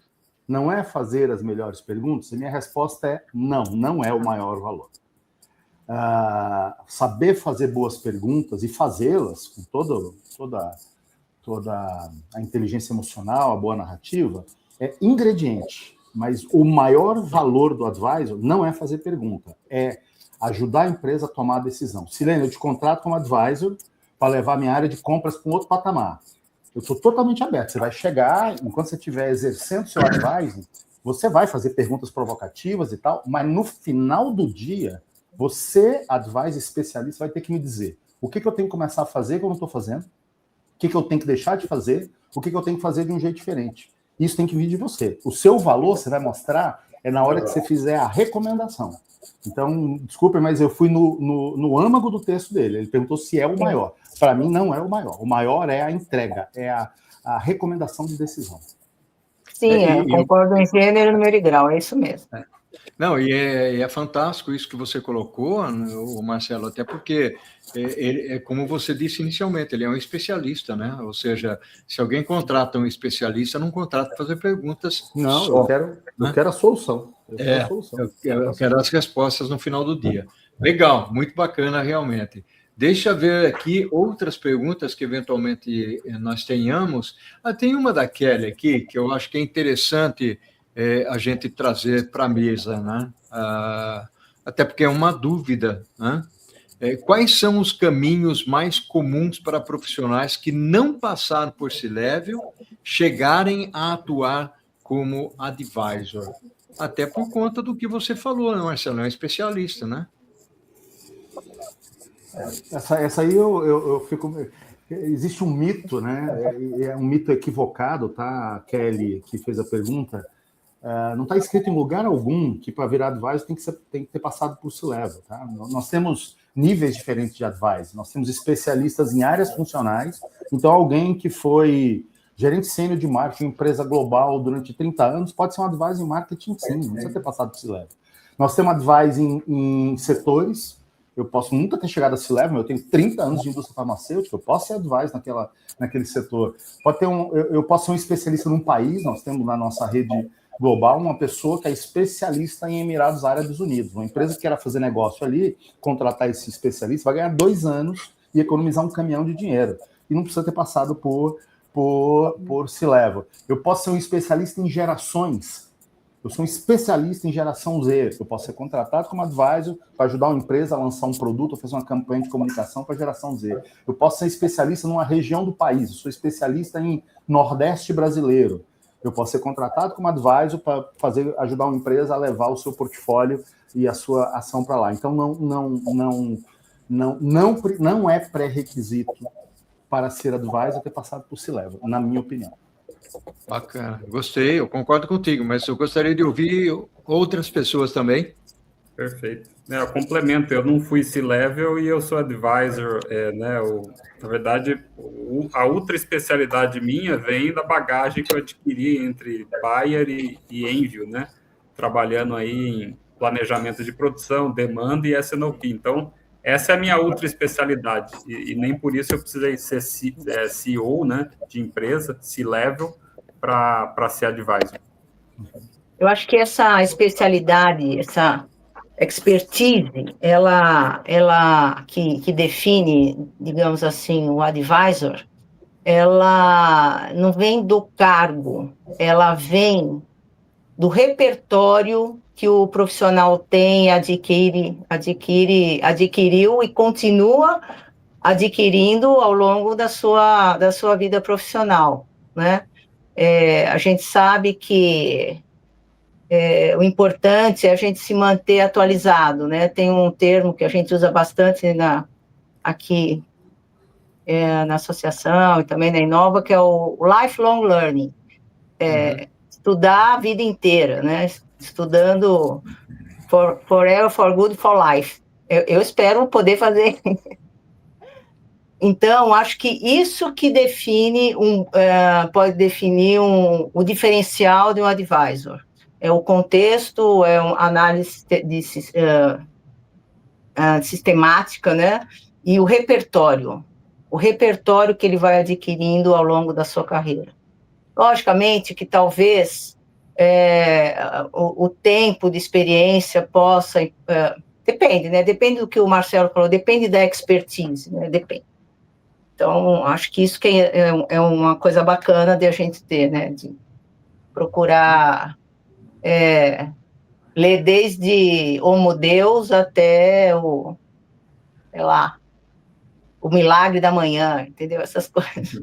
não é fazer as melhores perguntas? E minha resposta é não é o maior valor. Saber fazer boas perguntas e fazê-las com toda a inteligência emocional, a boa narrativa, é ingrediente. Mas o maior valor do advisor não é fazer pergunta, é ajudar a empresa a tomar a decisão. Silene, eu te contrato como advisor para levar minha área de compras para um outro patamar. Eu estou totalmente aberto. Você vai chegar, enquanto você estiver exercendo seu advisor, você vai fazer perguntas provocativas e tal, mas no final do dia, você, advisor especialista, vai ter que me dizer o que eu tenho que começar a fazer que eu não estou fazendo, o que eu tenho que deixar de fazer, o que eu tenho que fazer de um jeito diferente. Isso tem que vir de você. O seu valor você vai mostrar na hora que você fizer a recomendação. Então, desculpa, mas eu fui no âmago do texto dele. Ele perguntou se é o maior. Para mim, não é o maior. O maior é a entrega, é a recomendação de decisão. Sim, concordo em gênero, número e grau, é isso mesmo. Não, e é fantástico isso que você colocou, Marcelo, até porque, como você disse inicialmente, ele é um especialista, né? Ou seja, se alguém contrata um especialista, não contrata para fazer perguntas. Não, só, eu quero a solução. Eu quero as respostas no final do dia. Legal, muito bacana, realmente. Deixa eu ver aqui outras perguntas que eventualmente nós tenhamos. Tem uma da Kelly aqui, que eu acho que é interessante a gente trazer para a mesa, né? Até porque é uma dúvida, né? Quais são os caminhos mais comuns para profissionais que não passaram por C-Level chegarem a atuar como advisor? Até por conta do que você falou, né, Marcelo? É um especialista, né? Essa aí eu fico... Existe um mito, né? É um mito equivocado, tá? A Kelly, que fez a pergunta, não está escrito em lugar algum que para virar advisor tem que ter passado por C-Level, tá? Nós temos níveis diferentes de advisor, nós temos especialistas em áreas funcionais, então alguém que foi gerente sênior de marketing em empresa global durante 30 anos pode ser um advisor em marketing, sim, não precisa ter passado por C-Level. Nós temos advisor em setores. Eu posso nunca ter chegado a C-Level, eu tenho 30 anos de indústria farmacêutica, eu posso ser advisor naquele setor. Eu posso ser um especialista num país, nós temos na nossa rede global uma pessoa que é especialista em Emirados Árabes Unidos. Uma empresa que queira fazer negócio ali, contratar esse especialista, vai ganhar 2 anos e economizar um caminhão de dinheiro. E não precisa ter passado por C-Level. Eu posso ser um especialista em gerações. Eu sou um especialista em geração Z. Eu posso ser contratado como advisor para ajudar uma empresa a lançar um produto ou fazer uma campanha de comunicação para a geração Z. Eu posso ser especialista numa região do país. Eu sou especialista em Nordeste brasileiro. Eu posso ser contratado como advisor para ajudar uma empresa a levar o seu portfólio e a sua ação para lá. Então, não é pré-requisito para ser advisor ter passado por C-Level, na minha opinião. Bacana, gostei, eu concordo contigo, mas eu gostaria de ouvir outras pessoas também. Perfeito. Eu complemento, eu não fui C-Level e eu sou advisor, né? Na verdade, a outra especialidade minha vem da bagagem que eu adquiri entre Bayer e Envio, né? Trabalhando aí em planejamento de produção, demanda e S&OP. Então, essa é a minha outra especialidade, e nem por isso eu precisei ser CEO, né, de empresa, C-Level, para ser advisor. Eu acho que essa especialidade, essa expertise, ela que define, digamos assim, o advisor, ela não vem do cargo, ela vem do repertório que o profissional tem, adquiriu e continua adquirindo ao longo da sua vida profissional, né? A gente sabe que o importante é a gente se manter atualizado, né? Tem um termo que a gente usa bastante aqui na associação e também na Inova, que é o lifelong learning, estudar a vida inteira, né? Estudando forever, for good, for life. Eu espero poder fazer. Então, acho que isso que define pode definir o diferencial de um advisor. É o contexto, é uma análise sistemática, né? E o repertório que ele vai adquirindo ao longo da sua carreira. Logicamente que talvez o tempo de experiência possa... depende, né? Depende do que o Marcelo falou, depende da expertise, né? Depende. Então, acho que isso que é uma coisa bacana de a gente ter, né? De procurar ler desde Homo Deus até sei lá, o milagre da manhã, entendeu? Essas coisas.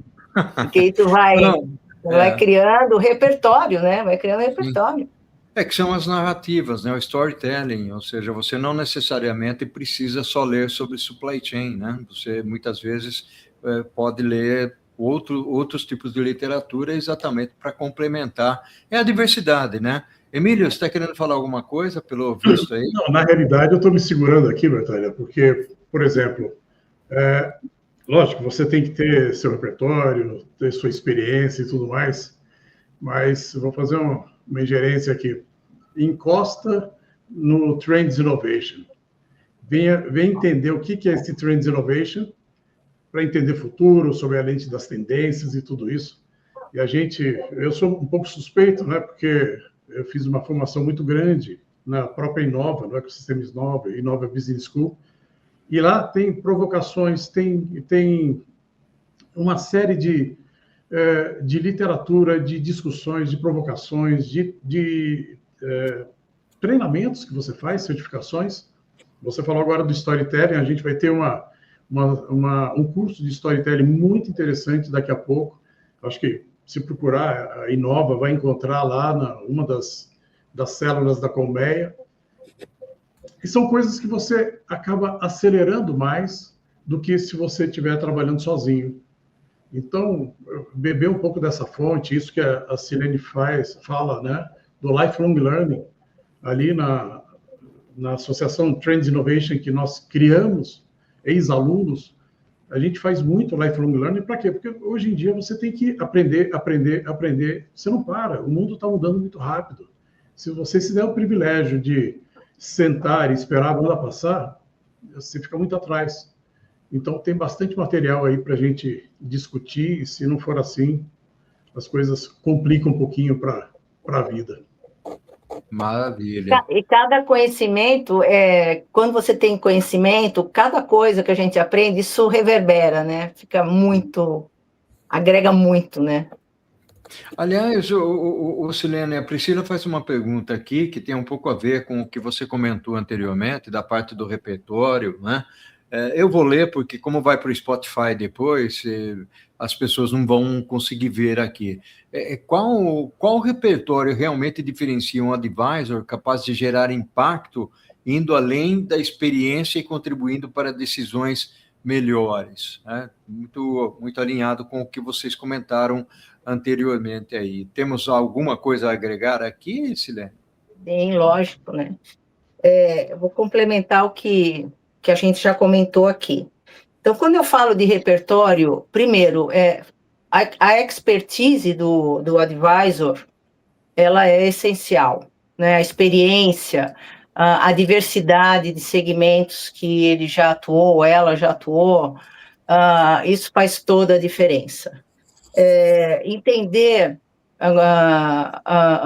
Porque isso vai criando repertório, né? Vai criando repertório. Que são as narrativas, né? O storytelling, ou seja, você não necessariamente precisa só ler sobre supply chain, né? Você, muitas vezes, pode ler outros tipos de literatura exatamente para complementar. É a diversidade, né? Emílio, você está querendo falar alguma coisa, pelo visto aí? Não, na realidade, eu estou me segurando aqui, Bertalha, porque, por exemplo, lógico, você tem que ter seu repertório, ter sua experiência e tudo mais, mas eu vou fazer uma ingerência aqui. Encosta no Trends Innovation. Vem entender o que é esse Trends Innovation, para entender futuro, sobre a lente das tendências e tudo isso. E eu sou um pouco suspeito, né, porque eu fiz uma formação muito grande na própria Inova, no ecossistema Inova Business School, E lá tem provocações, tem uma série de literatura, de discussões, de provocações, de treinamentos que você faz, certificações. Você falou agora do storytelling, a gente vai ter um curso de storytelling muito interessante daqui a pouco. Acho que, se procurar a Inova, vai encontrar lá uma das células da colmeia. E são coisas que você acaba acelerando mais do que se você estiver trabalhando sozinho. Então, beber um pouco dessa fonte, isso que a Silene fala, né, do lifelong learning, ali na Associação Trends Innovation, que nós criamos, ex-alunos, a gente faz muito lifelong learning. Para quê? Porque hoje em dia você tem que aprender. Você não para, o mundo está mudando muito rápido. Se você se der o privilégio de sentar e esperar a banda passar, você fica muito atrás. Então, tem bastante material aí para a gente discutir, e se não for assim, as coisas complicam um pouquinho para a vida. Maravilha. E cada conhecimento, quando você tem conhecimento, cada coisa que a gente aprende, isso reverbera, né? Fica muito, agrega muito, né? Aliás, Silene, a Priscila faz uma pergunta aqui que tem um pouco a ver com o que você comentou anteriormente, da parte do repertório, né? Eu vou ler, porque como vai para o Spotify depois, as pessoas não vão conseguir ver aqui. Qual repertório realmente diferencia um advisor capaz de gerar impacto, indo além da experiência e contribuindo para decisões melhores? Né? Muito alinhado com o que vocês comentaram anteriormente aí. Temos alguma coisa a agregar aqui, Silene? Bem lógico, né? Eu vou complementar o que a gente já comentou aqui. Então, quando eu falo de repertório, primeiro, a expertise do advisor, ela é essencial, né? A experiência, a diversidade de segmentos que ele já atuou, ela já atuou, isso faz toda a diferença. Entender,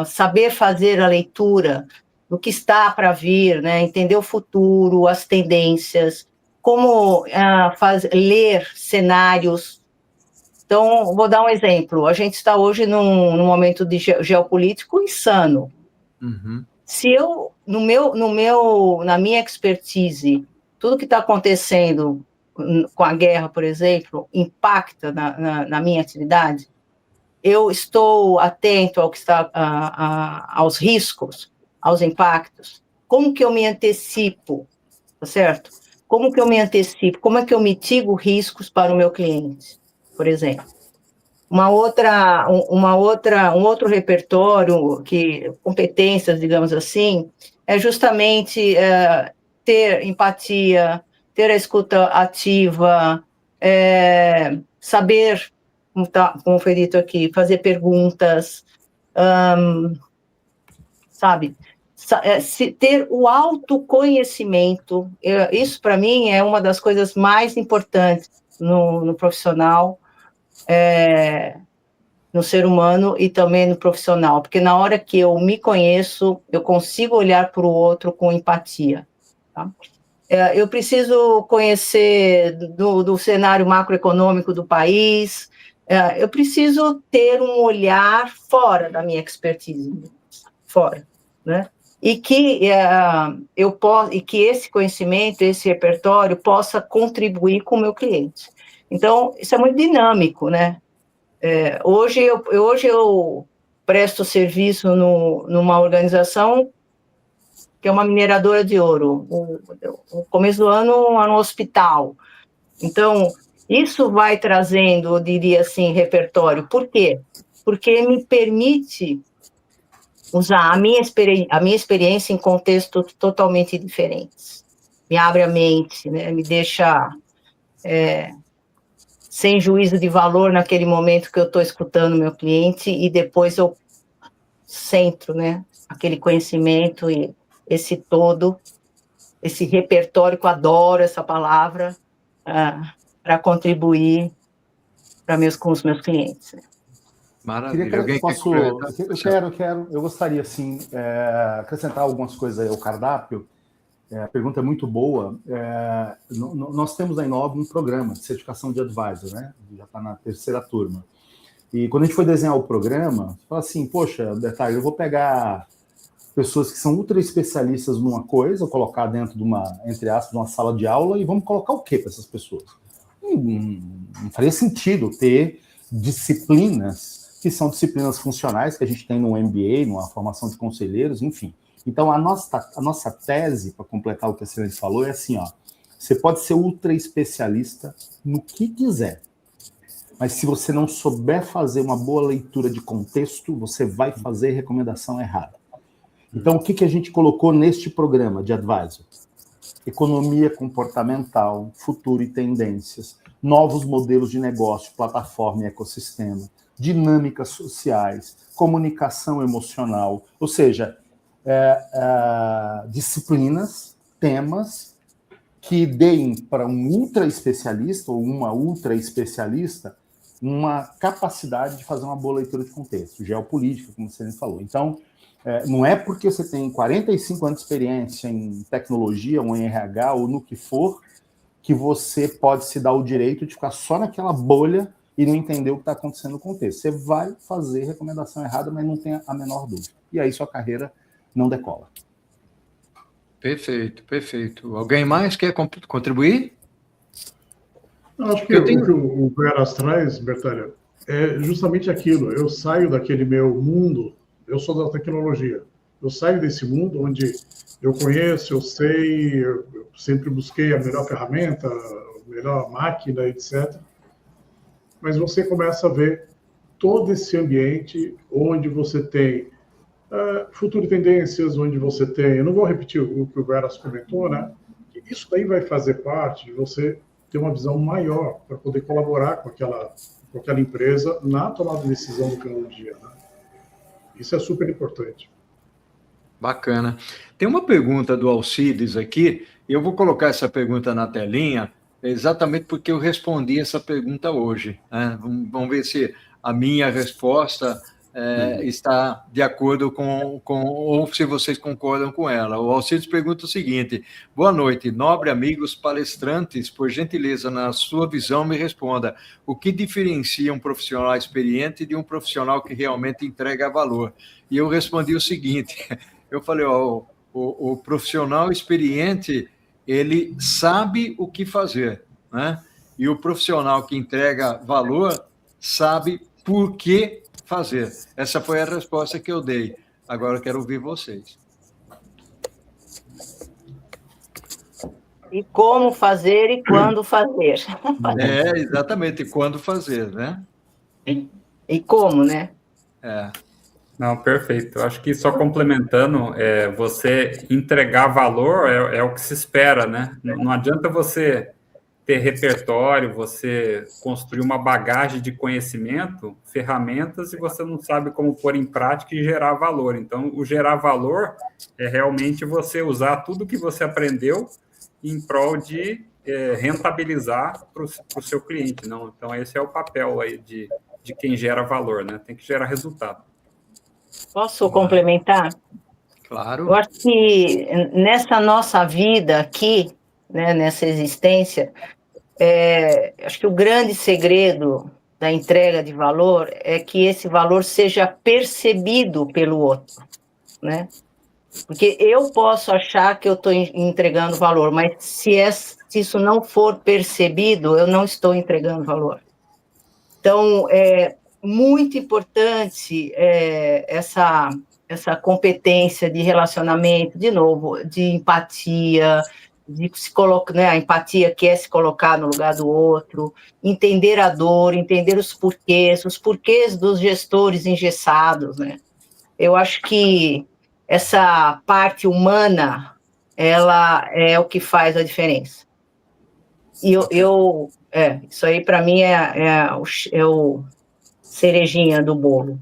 saber fazer a leitura do que está para vir, né? Entender o futuro, as tendências, como ler cenários. Então, vou dar um exemplo. A gente está hoje num momento de geopolítico insano. Uhum. Se eu, na minha expertise, tudo que está acontecendo com a guerra, por exemplo, impacta na minha atividade, eu estou atento ao que está, aos riscos, aos impactos. Como que eu me antecipo, tá certo? Como que eu me antecipo? Como é que eu mitigo riscos para o meu cliente, por exemplo? Um outro repertório, competências, digamos assim, é justamente ter empatia, ter a escuta ativa, saber, como foi dito aqui, fazer perguntas, sabe? Ter o autoconhecimento, isso para mim é uma das coisas mais importantes no profissional, no ser humano e também no profissional, porque na hora que eu me conheço, eu consigo olhar para o outro com empatia. Tá? Eu preciso conhecer do cenário macroeconômico do país, eu preciso ter um olhar fora da minha expertise, fora, né? E que esse conhecimento, esse repertório possa contribuir com o meu cliente. Então, isso é muito dinâmico, né? Hoje eu presto serviço numa organização que é uma mineradora de ouro. No começo do ano, no hospital. Então, isso vai trazendo, eu diria assim, repertório. Por quê? Porque me permite usar a minha experiência em contextos totalmente diferentes. Me abre a mente, né? Me deixa sem juízo de valor naquele momento que eu estou escutando o meu cliente, e depois eu centro, né? Aquele conhecimento e esse repertório, que eu adoro essa palavra, para contribuir com os meus clientes. Né? Maravilha. Eu gostaria, sim, acrescentar algumas coisas aí ao cardápio, A pergunta é muito boa. Nós temos na Inova um programa de certificação de advisor, né? Já está na 3ª turma. E quando a gente foi desenhar o programa, fala assim, poxa, detalhe, eu vou pegar pessoas que são ultra especialistas numa coisa, colocar dentro de uma, entre aspas, uma sala de aula, e vamos colocar o quê para essas pessoas? Não faria sentido ter disciplinas que são disciplinas funcionais que a gente tem no MBA, numa formação de conselheiros, enfim. Então, a nossa tese, para completar o que a Celene falou, é assim, ó, você pode ser ultra especialista no que quiser, mas se você não souber fazer uma boa leitura de contexto, você vai fazer recomendação errada. Então, o que a gente colocou neste programa de advisor? Economia comportamental, futuro e tendências, novos modelos de negócio, plataforma e ecossistema, dinâmicas sociais, comunicação emocional, ou seja, disciplinas, temas que deem para um ultra especialista ou uma ultra especialista uma capacidade de fazer uma boa leitura de contexto, geopolítica, como você falou. Então, não é porque você tem 45 anos de experiência em tecnologia, ou em RH, ou no que for, que você pode se dar o direito de ficar só naquela bolha e não entender o que está acontecendo no contexto. Você vai fazer recomendação errada, mas não tem a menor dúvida. E aí sua carreira não decola. Perfeito, perfeito. Alguém mais quer contribuir? Eu acho que o que o Veras traz, Bertalha, é justamente aquilo. Eu saio daquele meu mundo, eu sou da tecnologia, eu saio desse mundo onde eu conheço, eu sei, eu sempre busquei a melhor ferramenta, a melhor máquina, etc. Mas você começa a ver todo esse ambiente onde você tem futuro e tendências, onde você tem... Eu não vou repetir o que o Veras comentou, né? Isso daí vai fazer parte de você ter uma visão maior para poder colaborar com aquela empresa na tomada de decisão do final do dia, né? Isso é super importante. Bacana. Tem uma pergunta do Alcides aqui, e eu vou colocar essa pergunta na telinha, exatamente porque eu respondi essa pergunta hoje, né? Vamos ver se a minha resposta está de acordo com, ou se vocês concordam com ela. O Alcides pergunta o seguinte: boa noite, nobre amigos palestrantes, por gentileza, na sua visão, me responda, o que diferencia um profissional experiente de um profissional que realmente entrega valor? E eu respondi o seguinte, eu falei, o profissional experiente, ele sabe o que fazer, né? E o profissional que entrega valor sabe por que fazer. Essa foi a resposta que eu dei. Agora eu quero ouvir vocês. E como fazer e quando fazer. Exatamente, quando fazer, né? E como, né? Não, perfeito. Eu acho que só complementando, você entregar valor é o que se espera, né? Não adianta você ter repertório, você construir uma bagagem de conhecimento, ferramentas, e você não sabe como pôr em prática e gerar valor. Então, o gerar valor é realmente você usar tudo que você aprendeu em prol de rentabilizar para o seu cliente. Não? Então, esse é o papel aí de quem gera valor, né? Tem que gerar resultado. Posso complementar? Claro. Eu acho que nessa nossa vida aqui, né, nessa existência, acho que o grande segredo da entrega de valor é que esse valor seja percebido pelo outro, né? Porque eu posso achar que eu estou entregando valor, mas se isso não for percebido, eu não estou entregando valor. Então, é muito importante essa competência de relacionamento, de novo, de empatia, de se colocar, né, a empatia que é se colocar no lugar do outro, entender a dor, entender os porquês dos gestores engessados, né? Eu acho que essa parte humana, ela é o que faz a diferença. E isso aí para mim é o cerejinha do bolo.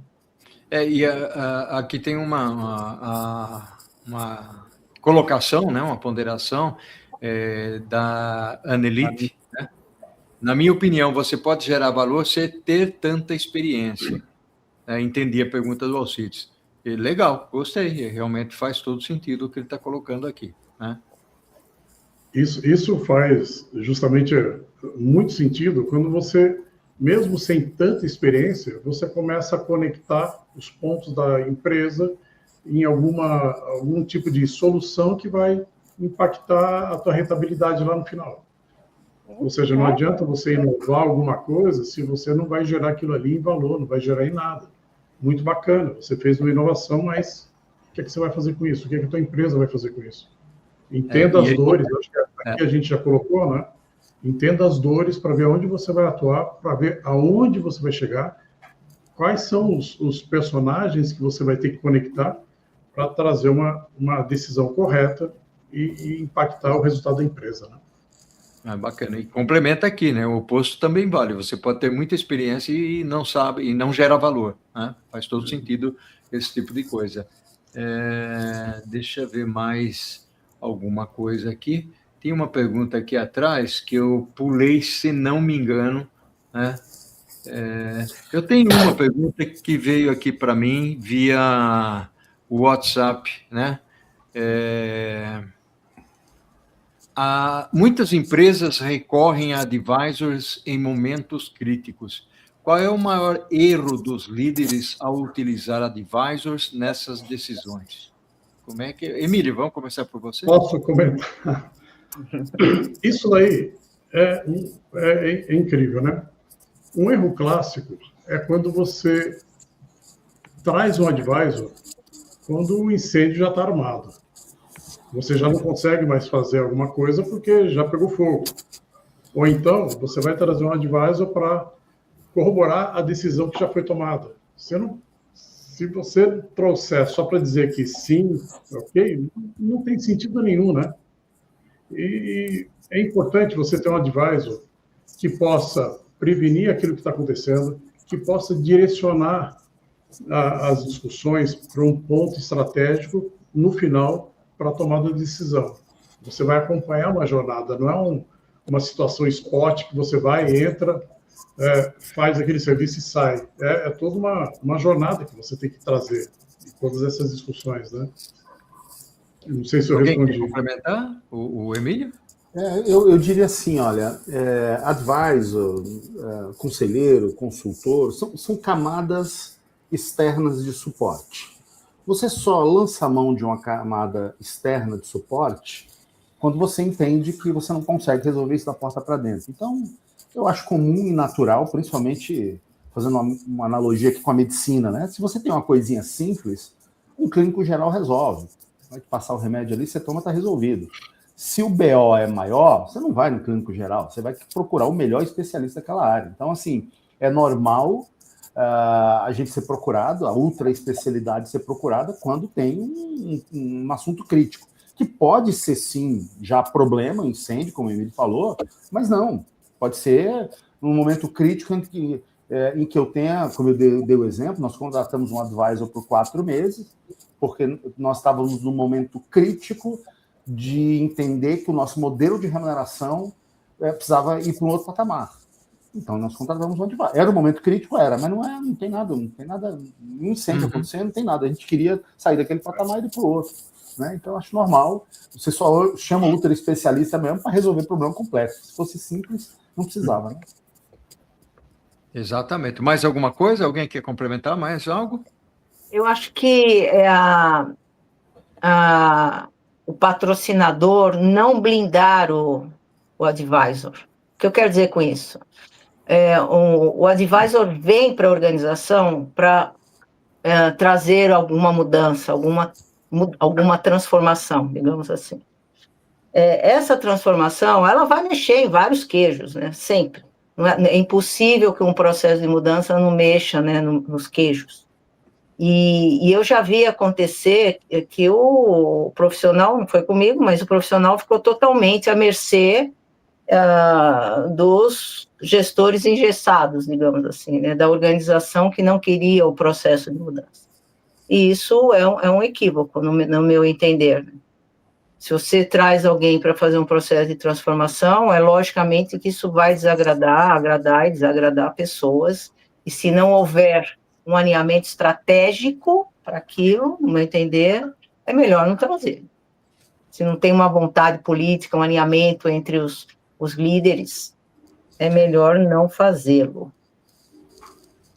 E aqui tem uma colocação, né, uma ponderação da Anelite, né? Na minha opinião, você pode gerar valor sem ter tanta experiência. Entendi a pergunta do Alcides. Legal, gostei, realmente faz todo sentido o que ele está colocando aqui, né? Isso faz justamente muito sentido quando você, mesmo sem tanta experiência, você começa a conectar os pontos da empresa em algum tipo de solução que vai impactar a tua rentabilidade lá no final. Ou seja, não adianta você inovar alguma coisa se você não vai gerar aquilo ali em valor, não vai gerar em nada. Muito bacana, você fez uma inovação, mas o que é que você vai fazer com isso? O que é que a tua empresa vai fazer com isso? Entenda as dores, acho que aqui a gente já colocou, né? Entenda as dores para ver onde você vai atuar, para ver aonde você vai chegar, quais são os personagens que você vai ter que conectar para trazer uma decisão correta e impactar o resultado da empresa, né? Bacana. E complementa aqui, né? O oposto também vale. Você pode ter muita experiência e não sabe, e não gera valor, né? Faz todo sentido esse tipo de coisa. Deixa eu ver mais alguma coisa aqui. Tem uma pergunta aqui atrás que eu pulei, se não me engano, né? Eu tenho uma pergunta que veio aqui para mim via WhatsApp, né? Muitas empresas recorrem a advisors em momentos críticos. Qual é o maior erro dos líderes ao utilizar advisors nessas decisões? Como é que... Emílio, vamos começar por você? Posso comentar? Isso daí é incrível, né? Um erro clássico é quando você traz um advisor quando o incêndio já está armado. Você já não consegue mais fazer alguma coisa porque já pegou fogo. Ou então, você vai trazer um advisor para corroborar a decisão que já foi tomada. Se você trouxer só para dizer que sim, ok, não tem sentido nenhum, né? E é importante você ter um advisor que possa prevenir aquilo que está acontecendo, que possa direcionar as discussões para um ponto estratégico no final para a tomada de decisão. Você vai acompanhar uma jornada, não é uma situação spot que você vai, entra, faz aquele serviço e sai. É toda uma jornada que você tem que trazer em todas essas discussões, né? Não sei se eu respondi. Quer complementar, o Emílio? Eu diria assim, olha, advisor, conselheiro, consultor, são camadas externas de suporte. Você só lança a mão de uma camada externa de suporte quando você entende que você não consegue resolver isso da porta para dentro. Então, eu acho comum e natural, principalmente fazendo uma analogia aqui com a medicina, né? Se você tem uma coisinha simples, um clínico geral resolve. Vai passar o remédio ali, você toma, está resolvido. Se o BO é maior, você não vai no clínico geral, você vai procurar o melhor especialista daquela área. Então, assim, é normal a gente ser procurado, a ultra especialidade ser procurada quando tem um assunto crítico, que pode ser, sim, já problema, incêndio, como o Emílio falou, mas não, pode ser num momento crítico em que eu tenha, como eu dei o exemplo, nós contratamos um advisor por 4 meses, porque nós estávamos num momento crítico de entender que o nosso modelo de remuneração precisava ir para um outro patamar. Então, nós contratamos um advisor. Era um momento crítico? Era, mas não tem nada, nenhum incêndio acontecendo, não tem nada. A gente queria sair daquele patamar e ir para o outro. Né? Então, eu acho normal. Você só chama o ultra especialista mesmo para resolver problema complexo. Se fosse simples, não precisava. Né? Exatamente. Mais alguma coisa? Alguém quer complementar mais algo? Eu acho que o patrocinador não blindar o advisor. O que eu quero dizer com isso? O advisor vem para a organização para trazer alguma mudança, alguma transformação, digamos assim. Essa transformação, ela vai mexer em vários queijos, né? Sempre. É impossível que um processo de mudança não mexa, né, nos queijos. E eu já vi acontecer que o profissional, não foi comigo, mas o profissional ficou totalmente à mercê dos gestores engessados, digamos assim, né, da organização que não queria o processo de mudança. E isso é um equívoco, no meu entender. Né? Se você traz alguém para fazer um processo de transformação, logicamente que isso vai agradar e desagradar pessoas, e se não houver um alinhamento estratégico para aquilo, no meu entender, é melhor não trazer. se não tem uma vontade política, um alinhamento entre os líderes, é melhor não fazê-lo.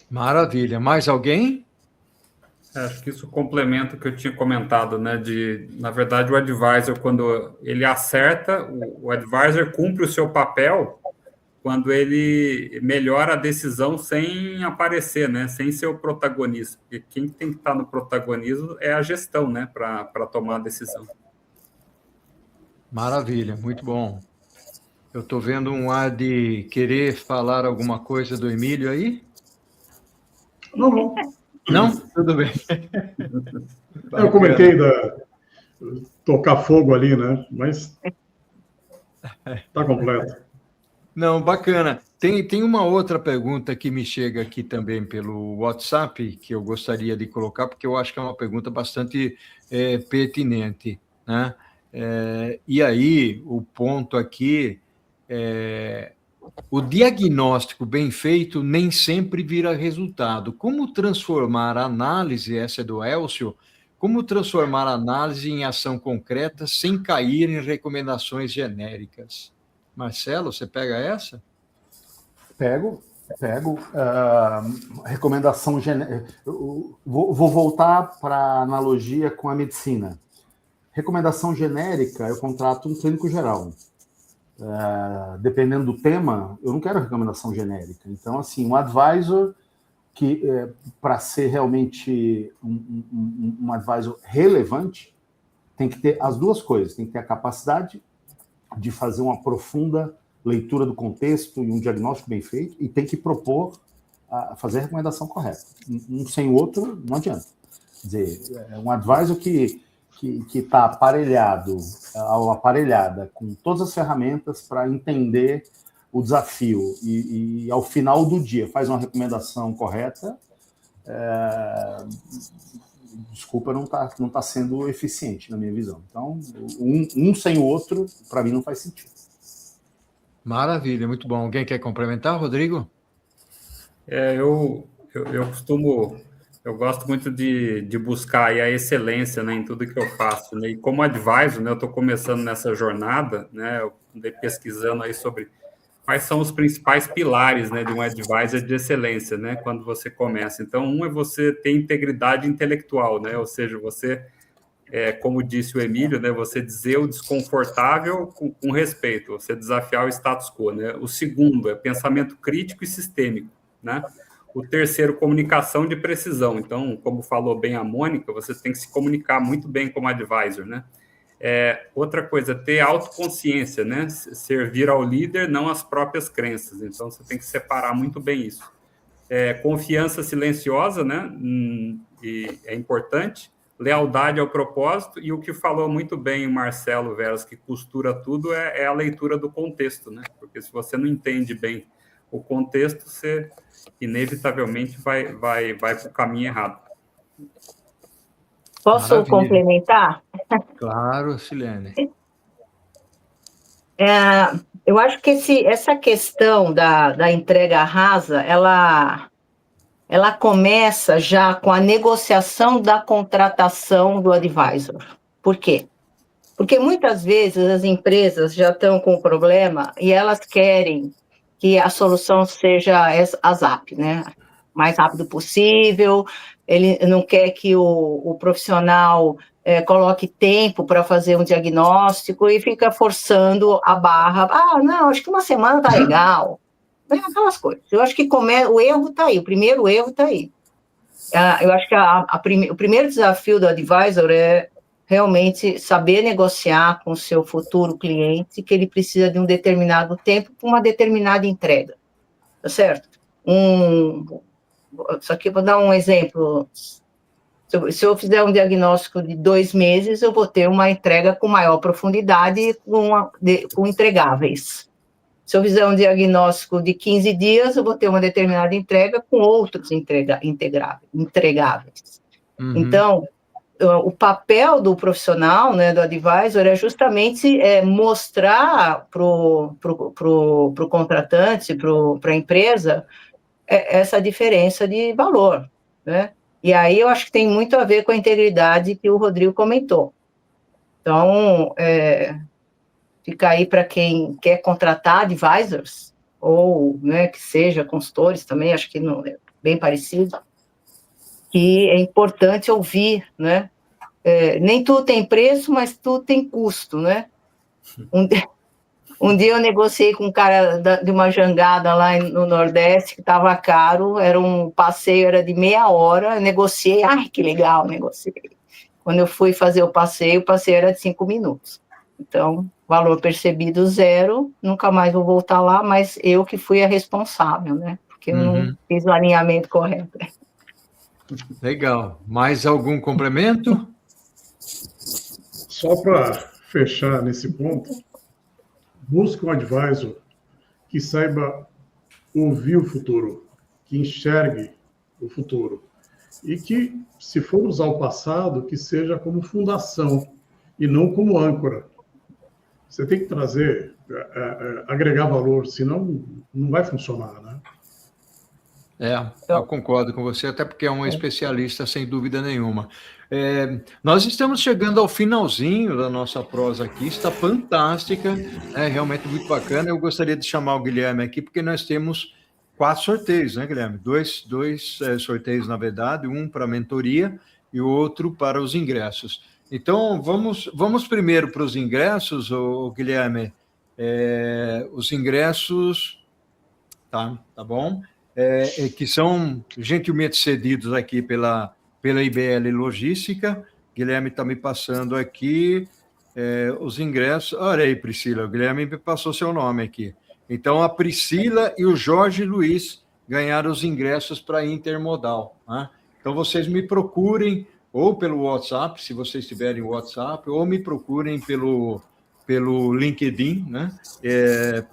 Maravilha. Mais alguém? Acho que isso complementa o que eu tinha comentado, né? Na verdade, o advisor, quando ele acerta, o advisor cumpre o seu papel quando ele melhora a decisão sem aparecer, né? Sem ser o protagonista. Porque quem tem que estar no protagonismo é a gestão, né? Para tomar a decisão. Maravilha, muito bom. Eu estou vendo um ar de querer falar alguma coisa do Emílio aí? Não. Não? Tudo bem. Eu comentei tocar fogo ali, né? Mas tá completo. Não, bacana. Tem uma outra pergunta que me chega aqui também pelo WhatsApp, que eu gostaria de colocar, porque eu acho que é uma pergunta bastante pertinente, né? E aí, o ponto aqui é: o diagnóstico bem feito nem sempre vira resultado. Como transformar a análise, essa é do Elcio, como transformar a análise em ação concreta sem cair em recomendações genéricas? Marcelo, você pega essa? Pego. Recomendação genérica. Vou voltar para a analogia com a medicina. Recomendação genérica, eu contrato um clínico geral. Dependendo do tema, eu não quero recomendação genérica. Então, assim, um advisor que, para ser realmente um advisor relevante, tem que ter as duas coisas. Tem que ter a capacidade de fazer uma profunda leitura do contexto e um diagnóstico bem feito, e tem que propor fazer a recomendação correta. Um sem o outro, não adianta. Quer dizer, um advisor que está aparelhada com todas as ferramentas para entender o desafio e, ao final do dia, faz uma recomendação correta, desculpa, não tá sendo eficiente, na minha visão. Então, um sem o outro, para mim, não faz sentido. Maravilha, muito bom. Alguém quer complementar, Rodrigo? Eu gosto muito de buscar aí a excelência, né, em tudo que eu faço, né? E como advisor, né, eu estou começando nessa jornada, né, eu andei pesquisando aí sobre quais são os principais pilares, né, de um advisor de excelência, né, quando você começa. Então, um é você ter integridade intelectual, né, ou seja, você, como disse o Emílio, né, você dizer o desconfortável com respeito, você desafiar o status quo, né. O segundo é pensamento crítico e sistêmico, né. O terceiro, comunicação de precisão. Então, como falou bem a Mônica, você tem que se comunicar muito bem como advisor, né? Outra coisa, ter autoconsciência, né? Servir ao líder, não às próprias crenças. Então, você tem que separar muito bem isso. Confiança silenciosa, né? E é importante. Lealdade ao propósito. E o que falou muito bem o Marcelo Veras, que costura tudo, é a leitura do contexto, né? Porque se você não entende bem o contexto, você inevitavelmente vai para o caminho errado. Posso Maravilha. complementar? Claro, Silene. Eu acho que essa questão da entrega rasa, ela começa já com a negociação da contratação do advisor. Por quê? Porque muitas vezes as empresas já estão com o problema e elas querem que a solução seja a ZAP, né? Mais rápido possível, ele não quer que o profissional coloque tempo para fazer um diagnóstico e fica forçando a barra. Não, acho que uma semana tá legal. Aquelas coisas. Eu acho que o erro está aí, o primeiro erro está aí. Eu acho que o primeiro desafio do advisor é realmente saber negociar com o seu futuro cliente que ele precisa de um determinado tempo para uma determinada entrega, tá certo? Só que eu vou dar um exemplo. Se eu fizer um diagnóstico de 2 meses, eu vou ter uma entrega com maior profundidade com entregáveis. Se eu fizer um diagnóstico de 15 dias, eu vou ter uma determinada entrega com outros entregáveis. Uhum. Então, o papel do profissional, né, do advisor, é justamente mostrar para o contratante, para a empresa, essa diferença de valor, né? E aí eu acho que tem muito a ver com a integridade que o Rodrigo comentou. Então, fica aí para quem quer contratar advisors, ou, né, que seja consultores também, acho que não, é bem parecido, que é importante ouvir, né? Nem tudo tem preço, mas tudo tem custo, né? Um dia eu negociei com um cara de uma jangada lá no Nordeste, que estava caro, era um passeio, era de meia hora, eu negociei, ai, que legal, negociei. Quando eu fui fazer o passeio era de 5 minutos. Então, valor percebido 0, nunca mais vou voltar lá, mas eu que fui a responsável, né? Porque eu não fiz o alinhamento correto. Legal. Mais algum complemento? Só para fechar nesse ponto, busque um advisor que saiba ouvir o futuro, que enxergue o futuro. E que, se for usar o passado, que seja como fundação e não como âncora. Você tem que trazer, agregar valor, senão não vai funcionar, né? Eu concordo com você, até porque é um especialista, sem dúvida nenhuma. Nós estamos chegando ao finalzinho da nossa prosa aqui, está fantástica, realmente muito bacana. Eu gostaria de chamar o Guilherme aqui, porque nós temos 4 sorteios, né, Guilherme? Dois sorteios, na verdade, um para a mentoria e o outro para os ingressos. Então, vamos primeiro para os ingressos, Guilherme. Os ingressos, tá bom? Que são gentilmente cedidos aqui pela IBL Logística. Guilherme está me passando aqui os ingressos. Olha aí, Priscila, o Guilherme me passou seu nome aqui. Então, a Priscila e o Jorge Luiz ganharam os ingressos para Intermodal. Né? Então, vocês me procurem ou pelo WhatsApp, se vocês tiverem WhatsApp, ou me procurem pelo LinkedIn, né?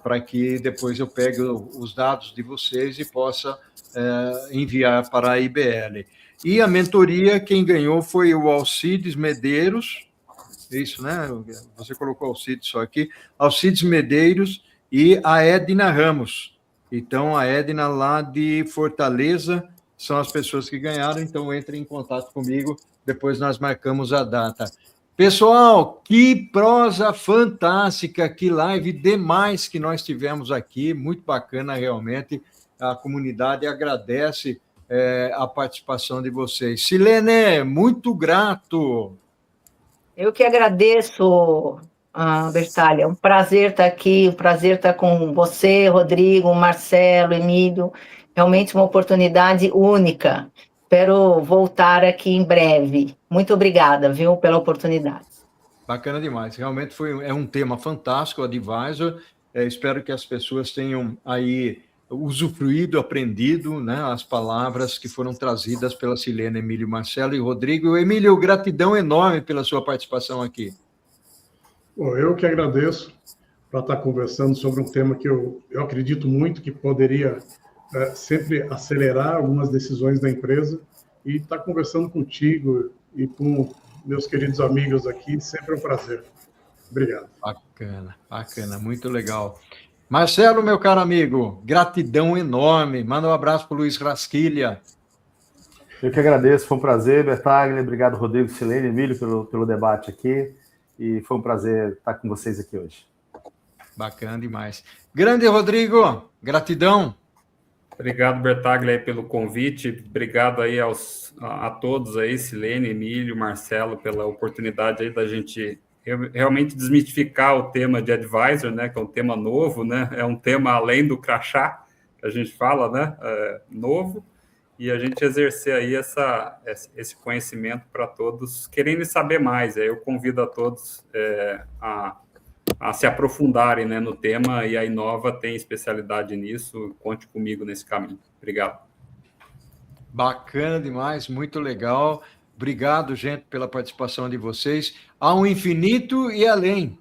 Para que depois eu pegue os dados de vocês e possa enviar para a IBL. E a mentoria, quem ganhou foi o Alcides Medeiros, isso, né? Você colocou Alcides só aqui, Alcides Medeiros e a Edna Ramos. Então, a Edna lá de Fortaleza são as pessoas que ganharam, então entrem em contato comigo, depois nós marcamos a data. Pessoal, que prosa fantástica, que live demais que nós tivemos aqui, muito bacana realmente, a comunidade agradece a participação de vocês. Silene, muito grato. Eu que agradeço, Bertalha, é um prazer estar aqui, um prazer estar com você, Rodrigo, Marcelo, Emílio, realmente uma oportunidade única. Espero voltar aqui em breve. Muito obrigada, viu, pela oportunidade. Bacana demais. Realmente é um tema fantástico, o Advisor. Espero que as pessoas tenham aí usufruído, aprendido, né, as palavras que foram trazidas pela Silene, Emílio, Marcelo e Rodrigo. Emílio, gratidão enorme pela sua participação aqui. Bom, eu que agradeço para estar conversando sobre um tema que eu acredito muito que poderia sempre acelerar algumas decisões da empresa, e estar conversando contigo e com meus queridos amigos aqui, sempre é um prazer. Obrigado. Bacana, muito legal. Marcelo, meu caro amigo, gratidão enorme. Manda um abraço para o Luiz Rasquilha. Eu que agradeço, foi um prazer, Bertaglia. Obrigado, Rodrigo, Silene, Emílio, pelo debate aqui. E foi um prazer estar com vocês aqui hoje. Bacana demais. Grande Rodrigo, gratidão. Obrigado, Bertaglia, pelo convite. Obrigado aí a todos aí, Silene, Emílio, Marcelo, pela oportunidade aí da gente realmente desmistificar o tema de advisor, né? Que é um tema novo, né? É um tema além do crachá, que a gente fala, né? Novo. E a gente exercer aí esse conhecimento para todos querendo saber mais. Aí eu convido a todos a se aprofundarem, né, no tema, e a Inova tem especialidade nisso. Conte comigo nesse caminho. Obrigado. Bacana demais, muito legal. Obrigado, gente, pela participação de vocês. Ao infinito e além.